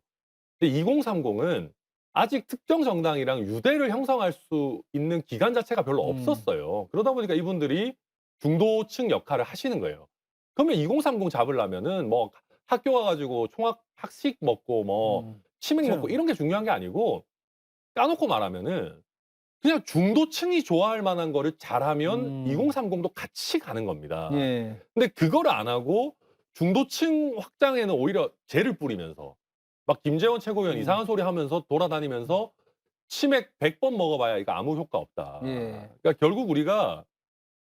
근데 2030은 아직 특정 정당이랑 유대를 형성할 수 있는 기간 자체가 별로 없었어요. 그러다 보니까 이분들이 중도층 역할을 하시는 거예요. 그러면 2030 잡으려면은 뭐 학교 가가지고 학식 먹고 뭐 치맥 먹고 이런 게 중요한 게 아니고 까놓고 말하면은 그냥 중도층이 좋아할 만한 거를 잘하면 2030도 같이 가는 겁니다. 예. 근데 그거를 안 하고 중도층 확장에는 오히려 재를 뿌리면서 막 김재원 최고위원 이상한 소리 하면서 돌아다니면서 치맥 100번 먹어봐야 이거 아무 효과 없다. 예. 그러니까 결국 우리가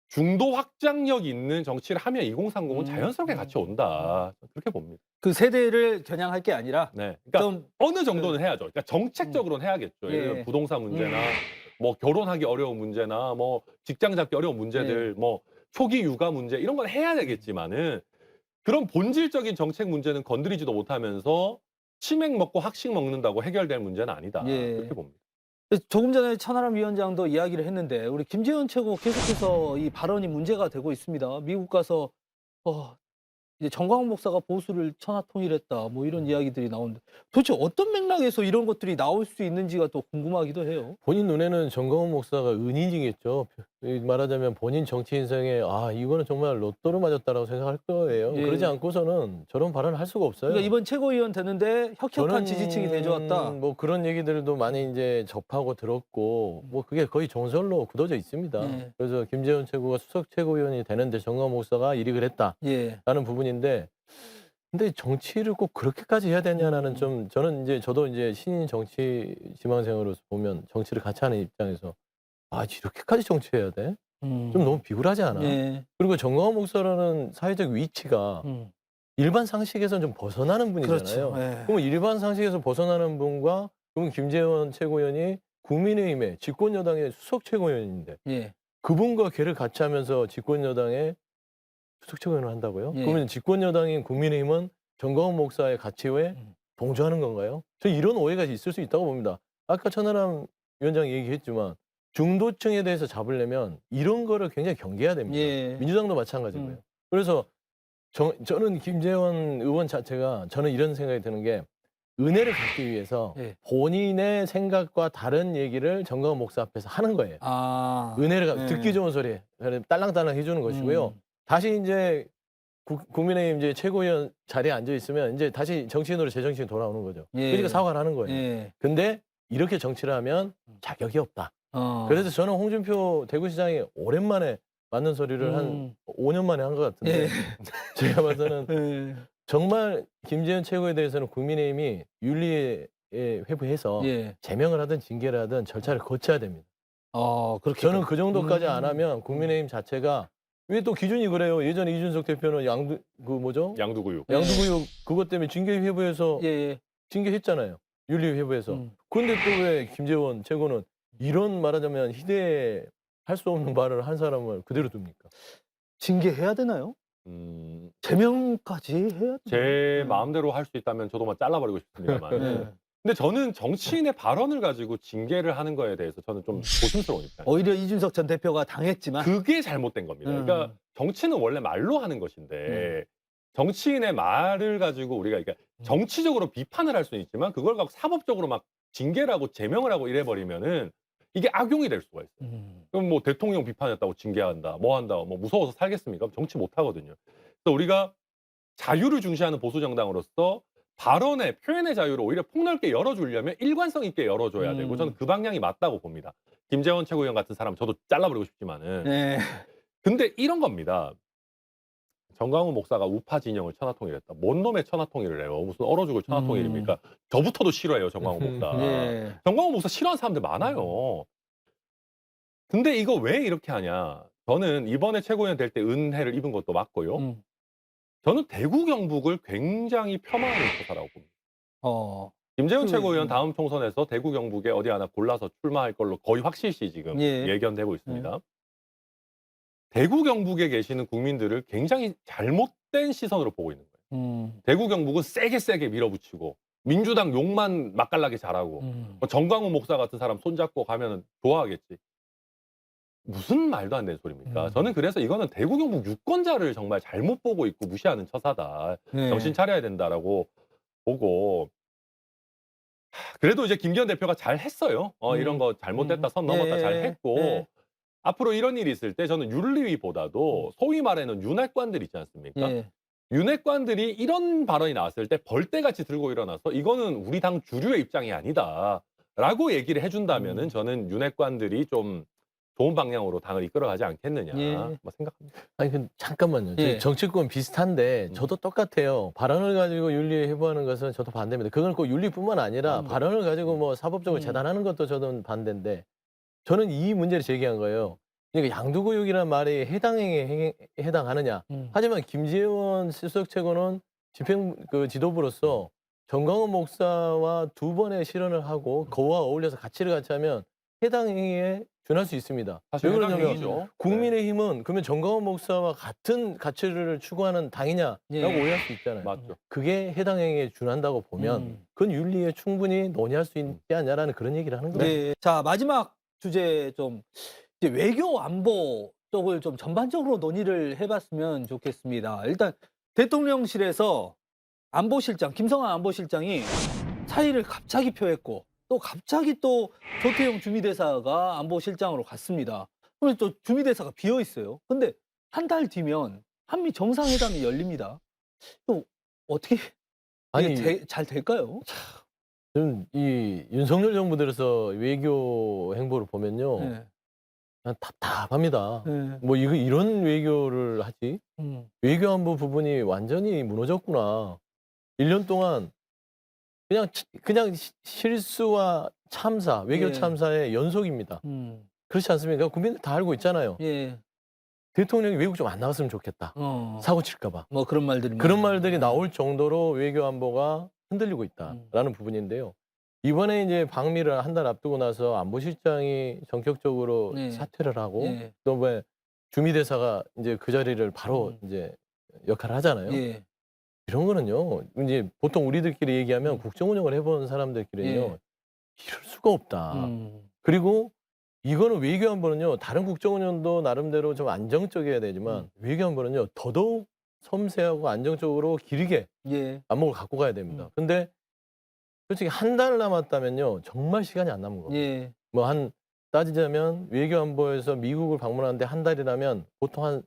중도 확장력 있는 정치를 하면 2030은 자연스럽게 같이 온다. 그렇게 봅니다. 그 세대를 겨냥할 게 아니라 네. 그러니까 좀 어느 정도는 해야죠. 그러니까 정책적으로는 해야겠죠. 예를 들면 예. 부동산 문제나 뭐 결혼하기 어려운 문제나 뭐 직장 잡기 어려운 문제들 뭐 초기 육아 문제 이런 건 해야 되겠지만은 그런 본질적인 정책 문제는 건드리지도 못하면서 치맥 먹고 학식 먹는다고 해결될 문제는 아니다. 예. 그렇게 봅니다. 조금 전에 천하람 위원장도 이야기를 했는데 우리 김재원 최고 계속해서 이 발언이 문제가 되고 있습니다. 미국 가서 이제 정광훈 목사가 보수를 천하통일했다 뭐 이런 이야기들이 나오는데 도대체 어떤 맥락에서 이런 것들이 나올 수 있는지가 또 궁금하기도 해요. 본인 눈에는 정광훈 목사가 은인이겠죠. 말하자면 본인 정치 인생에 이거는 정말 로또로 맞았다라고 생각할 거예요. 예. 그러지 않고서는 저런 발언을 할 수가 없어요. 그러니까 이번 최고위원 되는데 혁혁한 저는 지지층이 대조왔다. 뭐 그런 얘기들도 많이 이제 접하고 들었고 뭐 그게 거의 정설로 굳어져 있습니다. 예. 그래서 김재원 최고가 수석 최고위원이 되는데 정광훈 목사가 이리 그랬다라는 예. 부분인데 근데 정치를 꼭 그렇게까지 해야 되냐라는 좀 저는 이제 저도 이제 신인 정치 지망생으로서 보면 정치를 같이 하는 입장에서 이렇게까지 정치해야 돼? 좀 너무 비굴하지 않아? 예. 그리고 정광훈 목사라는 사회적 위치가 일반 상식에서는 좀 벗어나는 분이잖아요. 그렇죠. 예. 그럼 일반 상식에서 벗어나는 분과 그럼 김재원 최고위원이 국민의힘의 집권여당의 수석 최고위원인데 예. 그분과 걔를 같이 하면서 집권여당의 수석 최고위원을 한다고요? 예. 그러면 집권여당인 국민의힘은 정광훈 목사의 가치에 동조하는 건가요? 저 이런 오해가 있을 수 있다고 봅니다. 아까 천하람 위원장이 얘기했지만 중도층에 대해서 잡으려면 이런 거를 굉장히 경계해야 됩니다. 예. 민주당도 마찬가지고요. 그래서 저는 김재원 의원 자체가 저는 이런 생각이 드는 게 은혜를 받기 위해서 예. 본인의 생각과 다른 얘기를 정광훈 목사 앞에서 하는 거예요. 은혜를 예. 듣기 좋은 소리 딸랑딸랑 해주는 것이고요. 다시 이제 국민의힘 이제 최고위원 자리에 앉아 있으면 이제 다시 정치인으로 제정신이 돌아오는 거죠. 예. 그러니까 사과를 하는 거예요. 예. 근데 이렇게 정치를 하면 자격이 없다. 그래서 저는 홍준표 대구시장이 오랜만에 맞는 소리를 한 5년 만에 한 것 같은데 예. 제가 봐서는 예. 정말 김재현 최고에 대해서는 국민의힘이 윤리에 회부해서 예. 제명을 하든 징계를 하든 절차를 거쳐야 됩니다. 그렇게 저는 그 정도까지 안 하면 국민의힘 자체가 왜 또 기준이 그래요? 예전에 이준석 대표는 양두구육. 양두구육 그것 때문에 징계 회부해서 예. 징계했잖아요. 윤리 회부해서. 근데 또 왜 김재원 최고는 이런 말하자면 희대할 수 없는 말을 한 사람을 그대로 둡니까? 징계해야 되나요? 제명까지 해야 되나요? 제 마음대로 할 수 있다면 저도 막 잘라버리고 싶습니다만. 예. 근데 저는 정치인의 발언을 가지고 징계를 하는 거에 대해서 저는 좀 조심스러운 입장이에요. 오히려 이준석 전 대표가 당했지만 그게 잘못된 겁니다. 그러니까 정치는 원래 말로 하는 것인데 정치인의 말을 가지고 우리가 그러니까 정치적으로 비판을 할 수는 있지만 그걸 갖고 사법적으로 막 징계를 하고 제명을 하고 이래버리면은 이게 악용이 될 수가 있어요. 그럼 뭐 대통령 비판했다고 징계한다, 뭐 한다, 뭐 무서워서 살겠습니까? 정치 못 하거든요. 그래서 우리가 자유를 중시하는 보수 정당으로서 발언의 표현의 자유를 오히려 폭넓게 열어주려면 일관성 있게 열어줘야 되고 저는 그 방향이 맞다고 봅니다. 김재원 최고위원 같은 사람 저도 잘라버리고 싶지만은. 예. 근데 이런 겁니다. 정광훈 목사가 우파 진영을 천하통일했다. 뭔 놈의 천하통일을 해요? 무슨 얼어 죽을 천하통일입니까? 저부터도 싫어해요, 정광훈 목사. 예. 정광훈 목사 싫어하는 사람들 많아요. 근데 이거 왜 이렇게 하냐? 저는 이번에 최고위원 될 때 은혜를 입은 것도 맞고요. 저는 대구 경북을 굉장히 폄하하는 처사라고 봅니다. 김재원 최고위원 다음 총선에서 대구 경북에 어디 하나 골라서 출마할 걸로 거의 확실시 지금 예견되고 있습니다. 대구 경북에 계시는 국민들을 굉장히 잘못된 시선으로 보고 있는 거예요. 대구 경북은 세게 밀어붙이고 민주당 욕만 맛깔나게 잘하고 정광훈 목사 같은 사람 손잡고 가면 좋아하겠지. 무슨 말도 안 되는 소리입니까? 저는 그래서 이거는 대구 경북 유권자를 정말 잘못 보고 있고 무시하는 처사다. 정신 차려야 된다라고 보고 그래도 이제 김기현 대표가 잘 했어요. 이런 거 잘못됐다 선 넘었다 잘 했고 앞으로 이런 일이 있을 때 저는 윤리위보다도 소위 말하는 윤핵관들 있지 않습니까? 윤핵관들이 이런 발언이 나왔을 때 벌떼같이 들고 일어나서 이거는 우리 당 주류의 입장이 아니다라고 얘기를 해준다면은 저는 윤핵관들이 좀 좋은 방향으로 당을 이끌어가지 않겠느냐 뭐 생각합니다. 아니 근데 잠깐만요. 저희 정치권 비슷한데 저도 똑같아요. 발언을 가지고 윤리에 회부하는 것은 저도 반대입니다. 그건 꼭 윤리뿐만 아니라 발언을 가지고 뭐 사법적으로 재단하는 것도 저는 반대인데 저는 이 문제를 제기한 거예요. 그러니까 양두구육이라는 말이 해당 행위에 해당하느냐. 하지만 김재원 수석 최고는 집행 지도부로서 정광훈 목사와 2번의 실언을 하고 그와 어울려서 가치를 같이 하면 해당 행위에 준할 수 있습니다. 사실 왜 해당 그러냐면 행위죠. 국민의힘은 그러면 정광훈 목사와 같은 가치를 추구하는 당이냐라고 오해할 수 있잖아요. 맞죠. 그게 해당 행위에 준한다고 보면 그건 윤리에 충분히 논의할 수 있지 않냐라는 그런 얘기를 하는 거예요. 네. 자, 마지막 주제 좀 이제 외교 안보 쪽을 좀 전반적으로 논의를 해봤으면 좋겠습니다. 일단 대통령실에서 안보실장 김성한 안보실장이 사의를 갑자기 표했고 또 갑자기 또 조태용 주미대사가 안보실장으로 갔습니다. 그래서 또 주미대사가 비어 있어요. 근데 한 달 뒤면 한미 정상회담이 열립니다. 또 어떻게 아니 잘 될까요? 저는 이 윤석열 정부 들어서 외교 행보를 보면요, 네. 그냥 답답합니다. 네. 뭐 이거 이런 외교를 하지? 음. 외교안보 부분이 완전히 무너졌구나. 1년 동안 그냥 실수와 참사, 외교 예. 참사의 연속입니다. 그렇지 않습니까? 국민들 다 알고 있잖아요. 예. 대통령이 외국 좀 안 나갔으면 좋겠다. 사고 칠까 봐. 뭐 그런 말들이 그런 많아요. 말들이 나올 정도로 외교 안보가 흔들리고 있다라는 부분인데요. 이번에 이제 방미를 한 달 앞두고 나서 안보실장이 전격적으로 네. 사퇴를 하고 예. 그다음에 주미대사가 이제 그 자리를 바로 이제 역할을 하잖아요. 예. 이런 거는요, 이제 보통 우리들끼리 얘기하면 국정 운영을 해본 사람들끼리는요, 예. 이럴 수가 없다. 그리고 이거는 외교 안보는요, 다른 국정 운영도 나름대로 좀 안정적이어야 되지만 외교 안보는요, 더더욱 섬세하고 안정적으로 길게 예. 안목을 갖고 가야 됩니다. 근데 솔직히 한 달 남았다면요, 정말 시간이 안 남은 겁니다. 예. 뭐 한 따지자면 외교 안보에서 미국을 방문하는데 한 달이라면 보통 한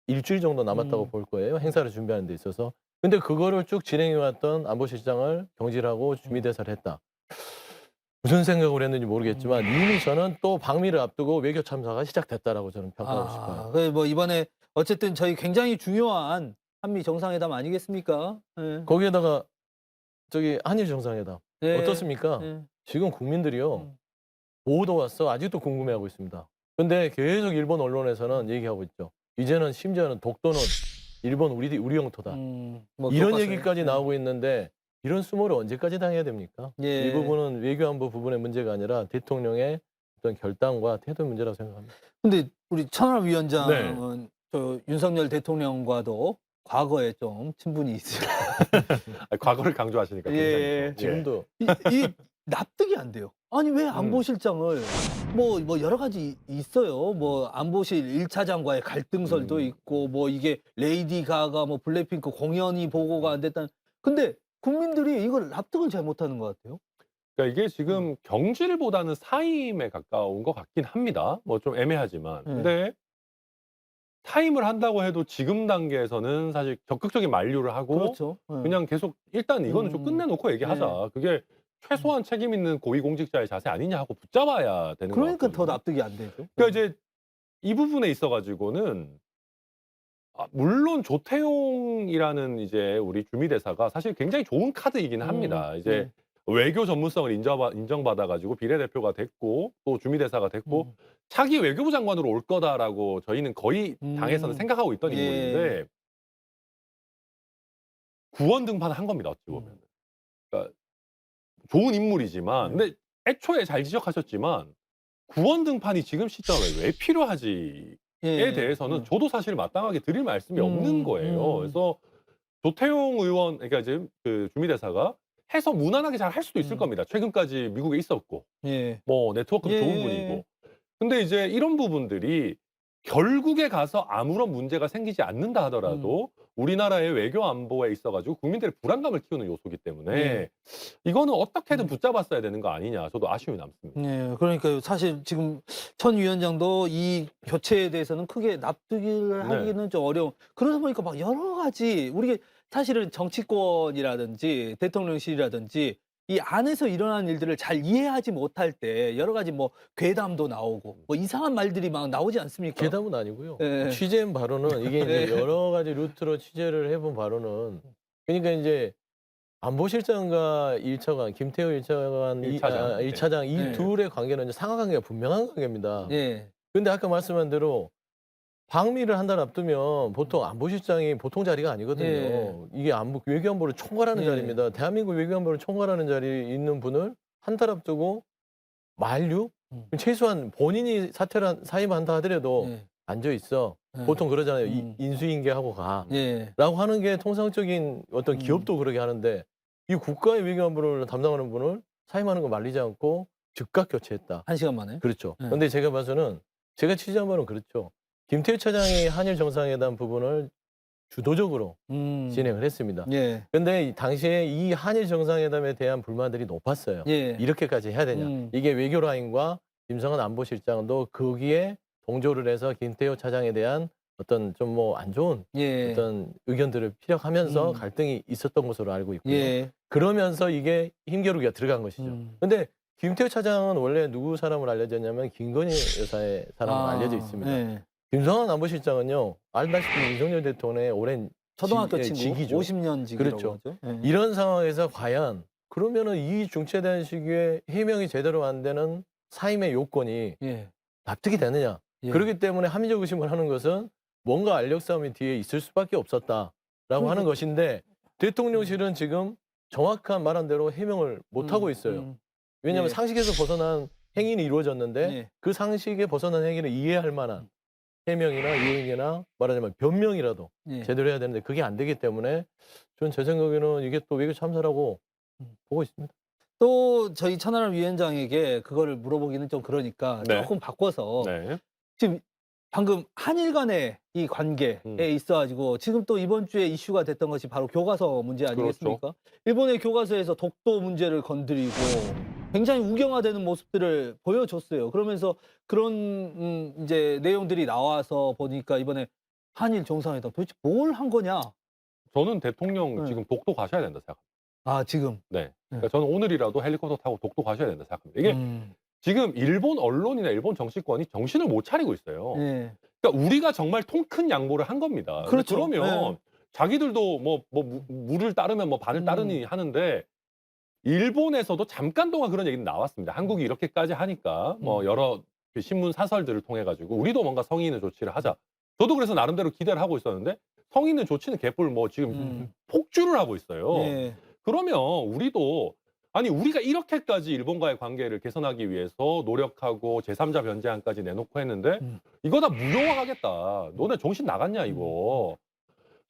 일주일 정도 남았다고 볼 거예요. 행사를 준비하는 데 있어서. 근데 그거를 쭉 진행해 왔던 안보실장을 경질하고 주미대사를 했다. 무슨 생각을 했는지 모르겠지만 이미 저는 또 방미를 앞두고 외교 참사가 시작됐다라고 저는 평가하고 싶어요. 그 뭐 이번에 어쨌든 저희 굉장히 중요한 한미 정상회담 아니겠습니까? 예. 거기에다가 저기 한일 정상회담 예. 어떻습니까? 예. 지금 국민들이요, 뭐도 왔어 아직도 궁금해하고 있습니다. 근데 계속 일본 언론에서는 얘기하고 있죠. 이제는 심지어는 독도는 일본 우리 영토다. 뭐 이런 교과서에. 얘기까지 예. 나오고 있는데 이런 수모를 언제까지 당해야 됩니까? 예. 이 부분은 외교안보 부분의 문제가 아니라 대통령의 어떤 결단과 태도의 문제라고 생각합니다. 근데 우리 천하람 위원장은 저 윤석열 대통령과도 과거에 좀 친분이 있어요. 과거를 강조하시니까 굉장히 예. 좀, 지금도 이 납득이 안 돼요. 아니 왜 안보실장을 뭐 여러 가지 있어요. 뭐 안보실 1차장과의 갈등설도 있고 뭐 이게 레이디 가가 뭐 블랙핑크 공연이 보고가 안 됐다는. 근데 국민들이 이걸 납득을 잘 못하는 것 같아요. 그러니까 이게 지금 경질보다는 사임에 가까운 것 같긴 합니다. 뭐 좀 애매하지만. 근데 사임을 한다고 해도 지금 단계에서는 사실 적극적인 만류를 하고 그렇죠. 예. 그냥 계속 일단 이거는 좀 끝내놓고 얘기하자. 그게 최소한 책임 있는 고위공직자의 자세 아니냐 하고 붙잡아야 되는 것 그러니까 더 같거든요. 납득이 안 되죠. 그러니까 이제 이 부분에 있어가지고는 물론 조태용이라는 이제 우리 주미대사가 사실 굉장히 좋은 카드이긴 합니다. 이제 외교 전문성을 인정받아가지고 비례대표가 됐고 또 주미대사가 됐고 차기 외교부 장관으로 올 거다라고 저희는 거의 당에서는 생각하고 있던 인물인데 구원 등판을 한 겁니다. 어찌 보면. 그러니까 좋은 인물이지만 근데 애초에 잘 지적하셨지만 구원 등판이 지금 시점에 왜 필요하지에 대해서는 저도 사실 마땅하게 드릴 말씀이 없는 거예요. 그래서 조태용 의원, 그러니까 이제 그 주미대사가 해서 무난하게 잘 할 수도 있을 겁니다. 최근까지 미국에 있었고, 뭐 네트워크도 좋은 분이고. 근데 이제 이런 부분들이 결국에 가서 아무런 문제가 생기지 않는다 하더라도 우리나라의 외교 안보에 있어가지고 국민들의 불안감을 키우는 요소이기 때문에 이거는 어떻게든 붙잡았어야 되는 거 아니냐. 저도 아쉬움이 남습니다. 네, 그러니까 사실 지금 천 위원장도 이 교체에 대해서는 크게 납득을 하기는 좀 어려운. 그러다 보니까 막 여러 가지 우리 사실은 정치권이라든지 대통령실이라든지 이 안에서 일어나는 일들을 잘 이해하지 못할 때 여러 가지 뭐 괴담도 나오고 뭐 이상한 말들이 막 나오지 않습니까? 괴담은 아니고요. 예. 취재한 바로는 이게 이제 여러 가지 루트로 취재를 해본 바로는 그러니까 이제 안보실장과 1차관 김태호 1차관 일차장. 1차장 이 네. 둘의 관계는 이제 상하관계가 분명한 관계입니다. 예. 근데 아까 말씀한 대로 방미를 한 달 앞두면 보통 안보실장이 보통 자리가 아니거든요. 이게 외교 안보를 총괄하는 자리입니다. 대한민국 외교 안보를 총괄하는 자리에 있는 분을 한 달 앞두고 만류? 최소한 본인이 사임한다 하더라도 앉아 있어. 보통 그러잖아요. 인수인계하고 가. 라고 하는 게 통상적인 어떤 기업도 그러게 하는데 이 국가의 외교 안보를 담당하는 분을 사임하는 거 말리지 않고 즉각 교체했다. 1시간 만에. 그렇죠. 근데 제가 봐서는 제가 취재한 바는 그렇죠. 김태우 차장이 한일 정상회담 부분을 주도적으로 진행을 했습니다. 근데 당시에 이 한일 정상회담에 대한 불만들이 높았어요. 이렇게까지 해야 되냐. 이게 외교 라인과 김성한 안보실장도 거기에 동조를 해서 김태호 차장에 대한 어떤 좀 뭐 안 좋은 예. 어떤 의견들을 피력하면서 음. 갈등이 있었던 것으로 알고 있고요. 예. 그러면서 이게 힘겨루기가 들어간 것이죠. 근데 김태호 차장은 원래 누구 사람으로 알려졌냐면 김건희 여사의 사람으로 알려져 있습니다. 예. 김성환 안보실장은요, 알다시피 윤석열 대통령의 오랜 초등학교 친구, 직이죠. 50년 직이라고 그렇죠. 하죠. 예. 이런 상황에서 과연 그러면은 이 중체된 시기에 해명이 제대로 안 되는 사임의 요건이 예. 납득이 되느냐. 예. 그렇기 때문에 합리적 의심을 하는 것은 뭔가 알력 싸움이 뒤에 있을 수밖에 없었다라고 하는 것인데 대통령실은 지금 정확한 말한 대로 해명을 못하고 있어요. 왜냐하면 예. 상식에서 벗어난 행위는 이루어졌는데 예. 그 상식에 벗어난 행위를 이해할 만한 해명이나 유행이나 말하자면 변명이라도 예. 제대로 해야 되는데 그게 안 되기 때문에 저는 제 생각에는 이게 또 외교 참사라고 보고 있습니다. 또 저희 천하람 위원장에게 그거를 물어보기는 좀 그러니까 네. 조금 바꿔서 네. 지금 방금 한일 간의 이 관계에 있어가지고 지금 또 이번 주에 이슈가 됐던 것이 바로 교과서 문제 아니겠습니까? 일본의 교과서에서 독도 문제를 건드리고 굉장히 우경화되는 모습들을 보여줬어요. 그러면서 그런 이제 내용들이 나와서 보니까 이번에 한일 정상회담 도대체 뭘 한 거냐? 저는 대통령 네. 지금 독도 가셔야 된다 생각합니다. 아 지금 네. 그러니까 저는 오늘이라도 헬리콥터 타고 독도 가셔야 된다 생각합니다. 이게 지금 일본 언론이나 일본 정치권이 정신을 못 차리고 있어요. 예. 그러니까 우리가 정말 통 큰 양보를 한 겁니다. 그렇죠. 그러면 네. 자기들도 뭐 물을 따르면 뭐 발을 따르니 하는데 일본에서도 잠깐 동안 그런 얘기는 나왔습니다. 한국이 이렇게까지 하니까 뭐 여러 그 신문 사설들을 통해 가지고 우리도 뭔가 성의 있는 조치를 하자. 저도 그래서 나름대로 기대를 하고 있었는데 성의 있는 조치는 개뿔 뭐 지금 폭주를 하고 있어요. 예. 그러면 우리도 아니 우리가 이렇게까지 일본과의 관계를 개선하기 위해서 노력하고 제3자 변제안까지 내놓고 했는데 이거 다 무효화하겠다. 너네 정신 나갔냐 이거.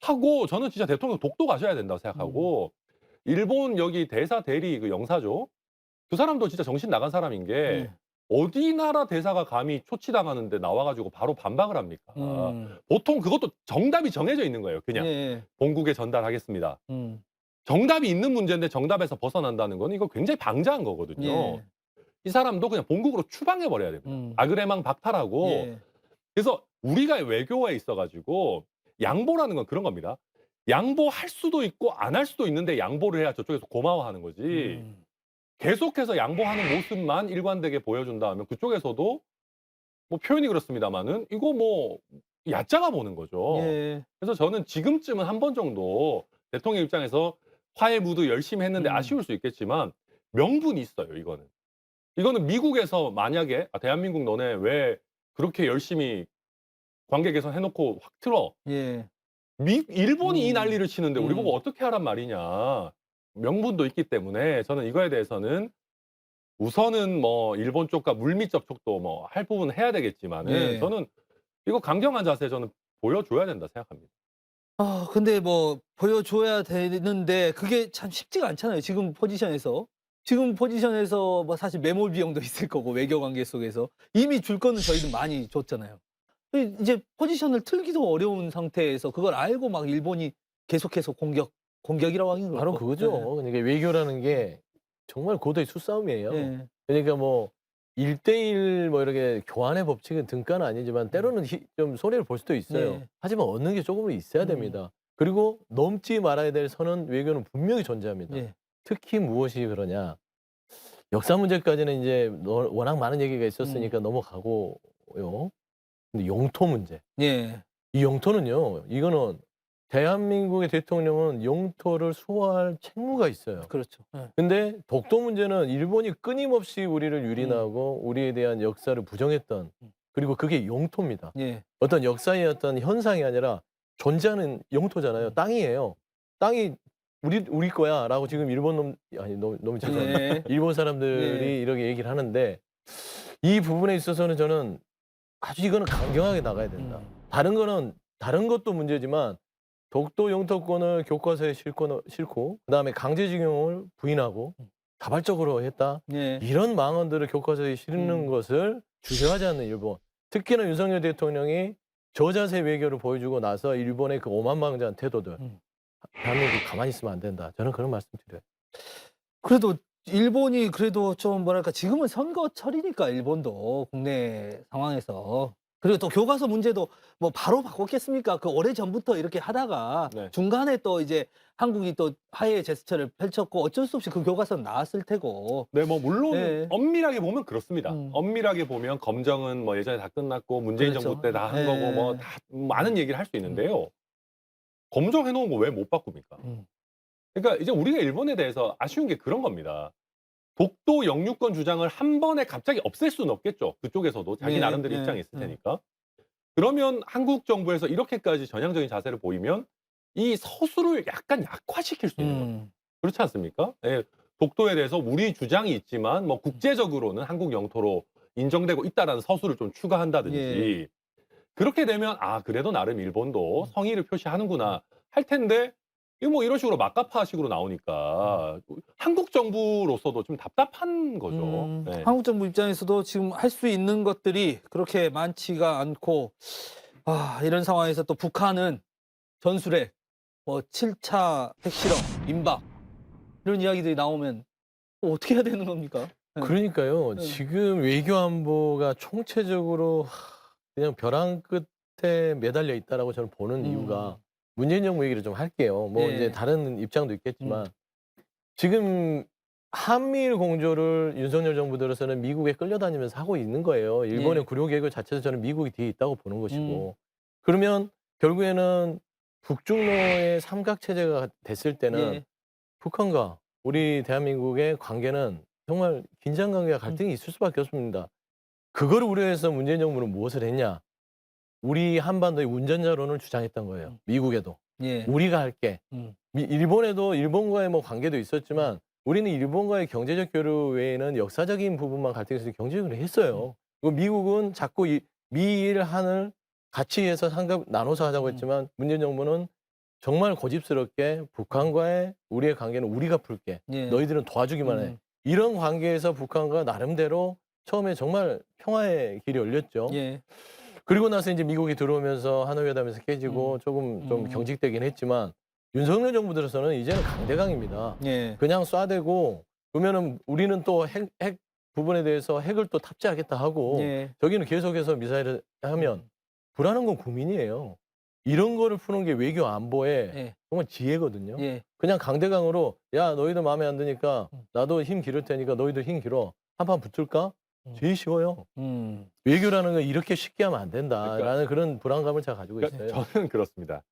하고 저는 진짜 대통령 독도 가셔야 된다고 생각하고 일본 여기 대사 대리 그 영사죠. 그 사람도 진짜 정신 나간 사람인 게 어디 나라 대사가 감히 초치당하는데 나와가지고 바로 반박을 합니까? 보통 그것도 정답이 정해져 있는 거예요. 그냥 예. 본국에 전달하겠습니다. 정답이 있는 문제인데 정답에서 벗어난다는 건 이거 굉장히 방자한 거거든요. 예. 이 사람도 그냥 본국으로 추방해 버려야 됩니다. 아그레망 박탈하고. 예. 그래서 우리가 외교에 있어가지고 양보라는 건 그런 겁니다. 양보할 수도 있고 안 할 수도 있는데 양보를 해야 저쪽에서 고마워하는 거지. 계속해서 양보하는 모습만 일관되게 보여준다 하면 그쪽에서도 뭐 표현이 그렇습니다만은 이거 뭐 얕잡아 보는 거죠. 예. 그래서 저는 지금쯤은 한 번 정도 대통령 입장에서 화해 무드 열심히 했는데 아쉬울 수 있겠지만 명분이 있어요. 이거는 미국에서 만약에 대한민국 너네 왜 그렇게 열심히 관계 개선 해놓고 확 틀어. 예. 일본이 이 난리를 치는데 우리 보고 어떻게 하란 말이냐. 명분도 있기 때문에 저는 이거에 대해서는 우선은 뭐 일본 쪽과 물밑 접촉도 뭐 할 부분은 해야 되겠지만은 예. 저는 이거 강경한 자세 저는 보여줘야 된다 생각합니다. 아 근데 뭐 보여줘야 되는데 그게 참 쉽지가 않잖아요. 지금 포지션에서 뭐 사실 매몰 비용도 있을 거고 외교 관계 속에서 이미 줄 거는 저희도 많이 줬잖아요. 이제 포지션을 틀기도 어려운 상태에서 그걸 알고 막 일본이 계속해서 공격이라고 하긴 바로 그렇고. 그거죠. 그러니까 외교라는 게 정말 고도의 수싸움이에요. 예. 그러니까 뭐 1대1 뭐 이렇게 교환의 법칙은 등가는 아니지만 때로는 좀 손해를 볼 수도 있어요. 네. 하지만 얻는 게 조금은 있어야 됩니다. 그리고 넘지 말아야 될 선은 외교는 분명히 존재합니다. 예. 특히 무엇이 그러냐. 역사 문제까지는 이제 워낙 많은 얘기가 있었으니까 넘어가고요. 근데 영토 문제. 예. 이 영토는요. 이거는 대한민국의 대통령은 영토를 수호할 책무가 있어요. 그렇죠. 예. 근데 독도 문제는 일본이 끊임없이 우리를 유린하고 우리에 대한 역사를 부정했던 그리고 그게 영토입니다. 예. 어떤 역사의 어떤 현상이 아니라 존재하는 영토잖아요. 땅이에요. 땅이 우리 거야라고 지금 일본 너무 죄송합니다. 예. 일본 사람들이 예. 이렇게 얘기를 하는데 이 부분에 있어서는 저는 아주 이거는 강경하게 나가야 된다. 다른 것도 문제지만 독도 영토권을 교과서에 싣고 그다음에 강제징용을 부인하고 자발적으로 했다. 예. 이런 망언들을 교과서에 실는 것을 주저하지 않는 일본. 특히나 윤석열 대통령이 저자세 외교를 보여주고 나서 일본의 그 오만망자한 태도들. 대한민국 가만히 있으면 안 된다. 저는 그런 말씀 드려요. 그래도 일본이 그래도 좀 뭐랄까 지금은 선거철이니까 일본도 국내 상황에서 그리고 또 교과서 문제도 뭐 바로 바꿨겠습니까? 그 오래 전부터 이렇게 하다가 네. 중간에 또 이제 한국이 또 하해의 제스처를 펼쳤고 어쩔 수 없이 그 교과서는 나왔을 테고. 네, 뭐 물론 네. 엄밀하게 보면 그렇습니다. 음. 엄밀하게 보면 검정은 뭐 예전에 다 끝났고 문재인 그렇죠. 정부 때 다 한 네. 거고 뭐 다 많은 얘기를 할 수 있는데요. 검정해 놓은 거 왜 못 바꿉니까? 음. 그러니까 이제 우리가 일본에 대해서 아쉬운 게 그런 겁니다. 독도 영유권 주장을 한 번에 갑자기 없앨 수는 없겠죠. 그쪽에서도 자기 네, 나름대로 네, 입장이 있을 테니까. 그러면 한국 정부에서 이렇게까지 전향적인 자세를 보이면 이 서술을 약간 약화시킬 수 있는 거예요. 그렇지 않습니까? 예, 독도에 대해서 우리 주장이 있지만 뭐 국제적으로는 한국 영토로 인정되고 있다라는 서술을 좀 추가한다든지 예. 그렇게 되면 아 그래도 나름 일본도 성의를 표시하는구나 할 텐데 이거 뭐 이런 식으로 막가파식으로 나오니까 한국 정부로서도 좀 답답한 거죠. 네. 한국 정부 입장에서도 지금 할 수 있는 것들이 그렇게 많지가 않고 이런 상황에서 또 북한은 전술핵, 뭐 7차 핵실험, 임박 이런 이야기들이 나오면 또 어떻게 해야 되는 겁니까? 네. 그러니까요. 네. 지금 외교안보가 총체적으로 그냥 벼랑 끝에 매달려 있다라고 저는 보는 이유가 문재인 정부 얘기를 좀 할게요. 뭐 네. 이제 다른 입장도 있겠지만 지금 한미일 공조를 윤석열 정부 들어서는 미국에 끌려다니면서 하고 있는 거예요. 일본의 예. 구조 개혁 자체도 저는 미국이 뒤에 있다고 보는 것이고 그러면 결국에는 북중로의 삼각체제가 됐을 때는 예. 북한과 우리 대한민국의 관계는 정말 긴장 관계와 갈등이 있을 수밖에 없습니다. 그걸 우려해서 문재인 정부는 무엇을 했냐? 우리 한반도의 운전자론을 주장했던 거예요. 미국에도. 예. 우리가 할게. 음. 일본에도 일본과의 뭐 관계도 있었지만 우리는 일본과의 경제적 교류 외에는 역사적인 부분만 갈등이 있어서 경제적으로 했어요. 그리고 미국은 자꾸 미일 한을 같이 해서 나눠서 하자고 했지만 문재인 정부는 정말 고집스럽게 북한과의 우리의 관계는 우리가 풀게. 예. 너희들은 도와주기만 해. 이런 관계에서 북한과 나름대로 처음에 정말 평화의 길이 열렸죠. 예. 그리고 나서 이제 미국이 들어오면서 하노이 회담에서 깨지고 조금 좀 경직되긴 했지만 윤석열 정부 들어서는 이제는 강대강입니다. 예. 그냥 쏴대고 그러면은 우리는 또 핵 부분에 대해서 핵을 또 탑재하겠다 하고 예. 저기는 계속해서 미사일을 하면 불안한 건 국민이에요. 이런 거를 푸는 게 외교 안보의 예. 정말 지혜거든요. 예. 그냥 강대강으로 야 너희들 마음에 안 드니까 나도 힘 기를 테니까 너희들 힘 길어. 한판 붙을까? 제일 쉬워요. 외교라는 건 이렇게 쉽게 하면 안 된다라는 그런 불안감을 제가 가지고 있어요. 저는 그렇습니다.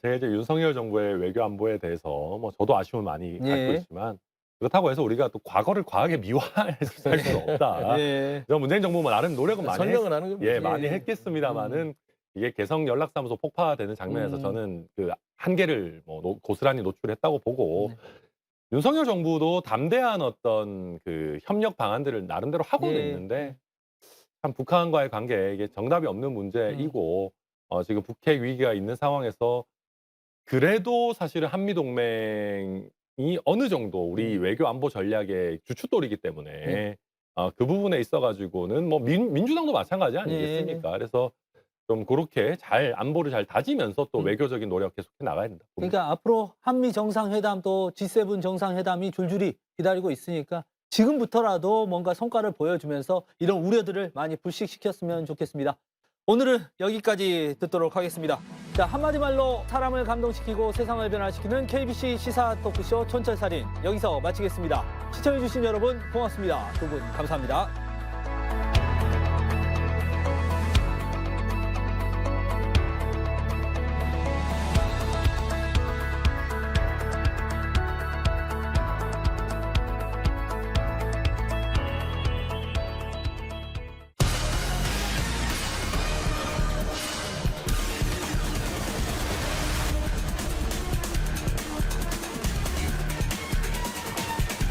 제가 이제 윤석열 정부의 외교 안보에 대해서 뭐 저도 아쉬움을 많이 갖고 있지만 그렇다고 해서 우리가 또 과거를 과하게 미화해서 살 수는 없다. 예. 그래서 문재인 정부 나름 노력은 많이 설명을 하는 겁니다. 예, 많이 했겠습니다만은 이게 개성 연락사무소 폭파되는 장면에서 저는 그 한계를 뭐 고스란히 노출했다고 보고 윤석열 정부도 담대한 어떤 그 협력 방안들을 나름대로 하고는 있는데 참 북한과의 관계 이게 정답이 없는 문제이고 지금 북핵 위기가 있는 상황에서 그래도 사실은 한미 동맹이 어느 정도 우리 외교 안보 전략의 주춧돌이기 때문에 그 부분에 있어 가지고는 뭐 민주당도 마찬가지 아니겠습니까? 그래서 좀 그렇게 잘 안보를 잘 다지면서 또 외교적인 노력 계속해 나가야 된다. 그러니까 앞으로 한미 정상회담 또 G7 정상회담이 줄줄이 기다리고 있으니까 지금부터라도 뭔가 성과를 보여주면서 이런 우려들을 많이 불식시켰으면 좋겠습니다. 오늘은 여기까지 듣도록 하겠습니다. 자, 한마디 말로 사람을 감동시키고 세상을 변화시키는 KBC 시사 토크쇼 촌철살인 여기서 마치겠습니다. 시청해주신 여러분 고맙습니다. 두 분 감사합니다.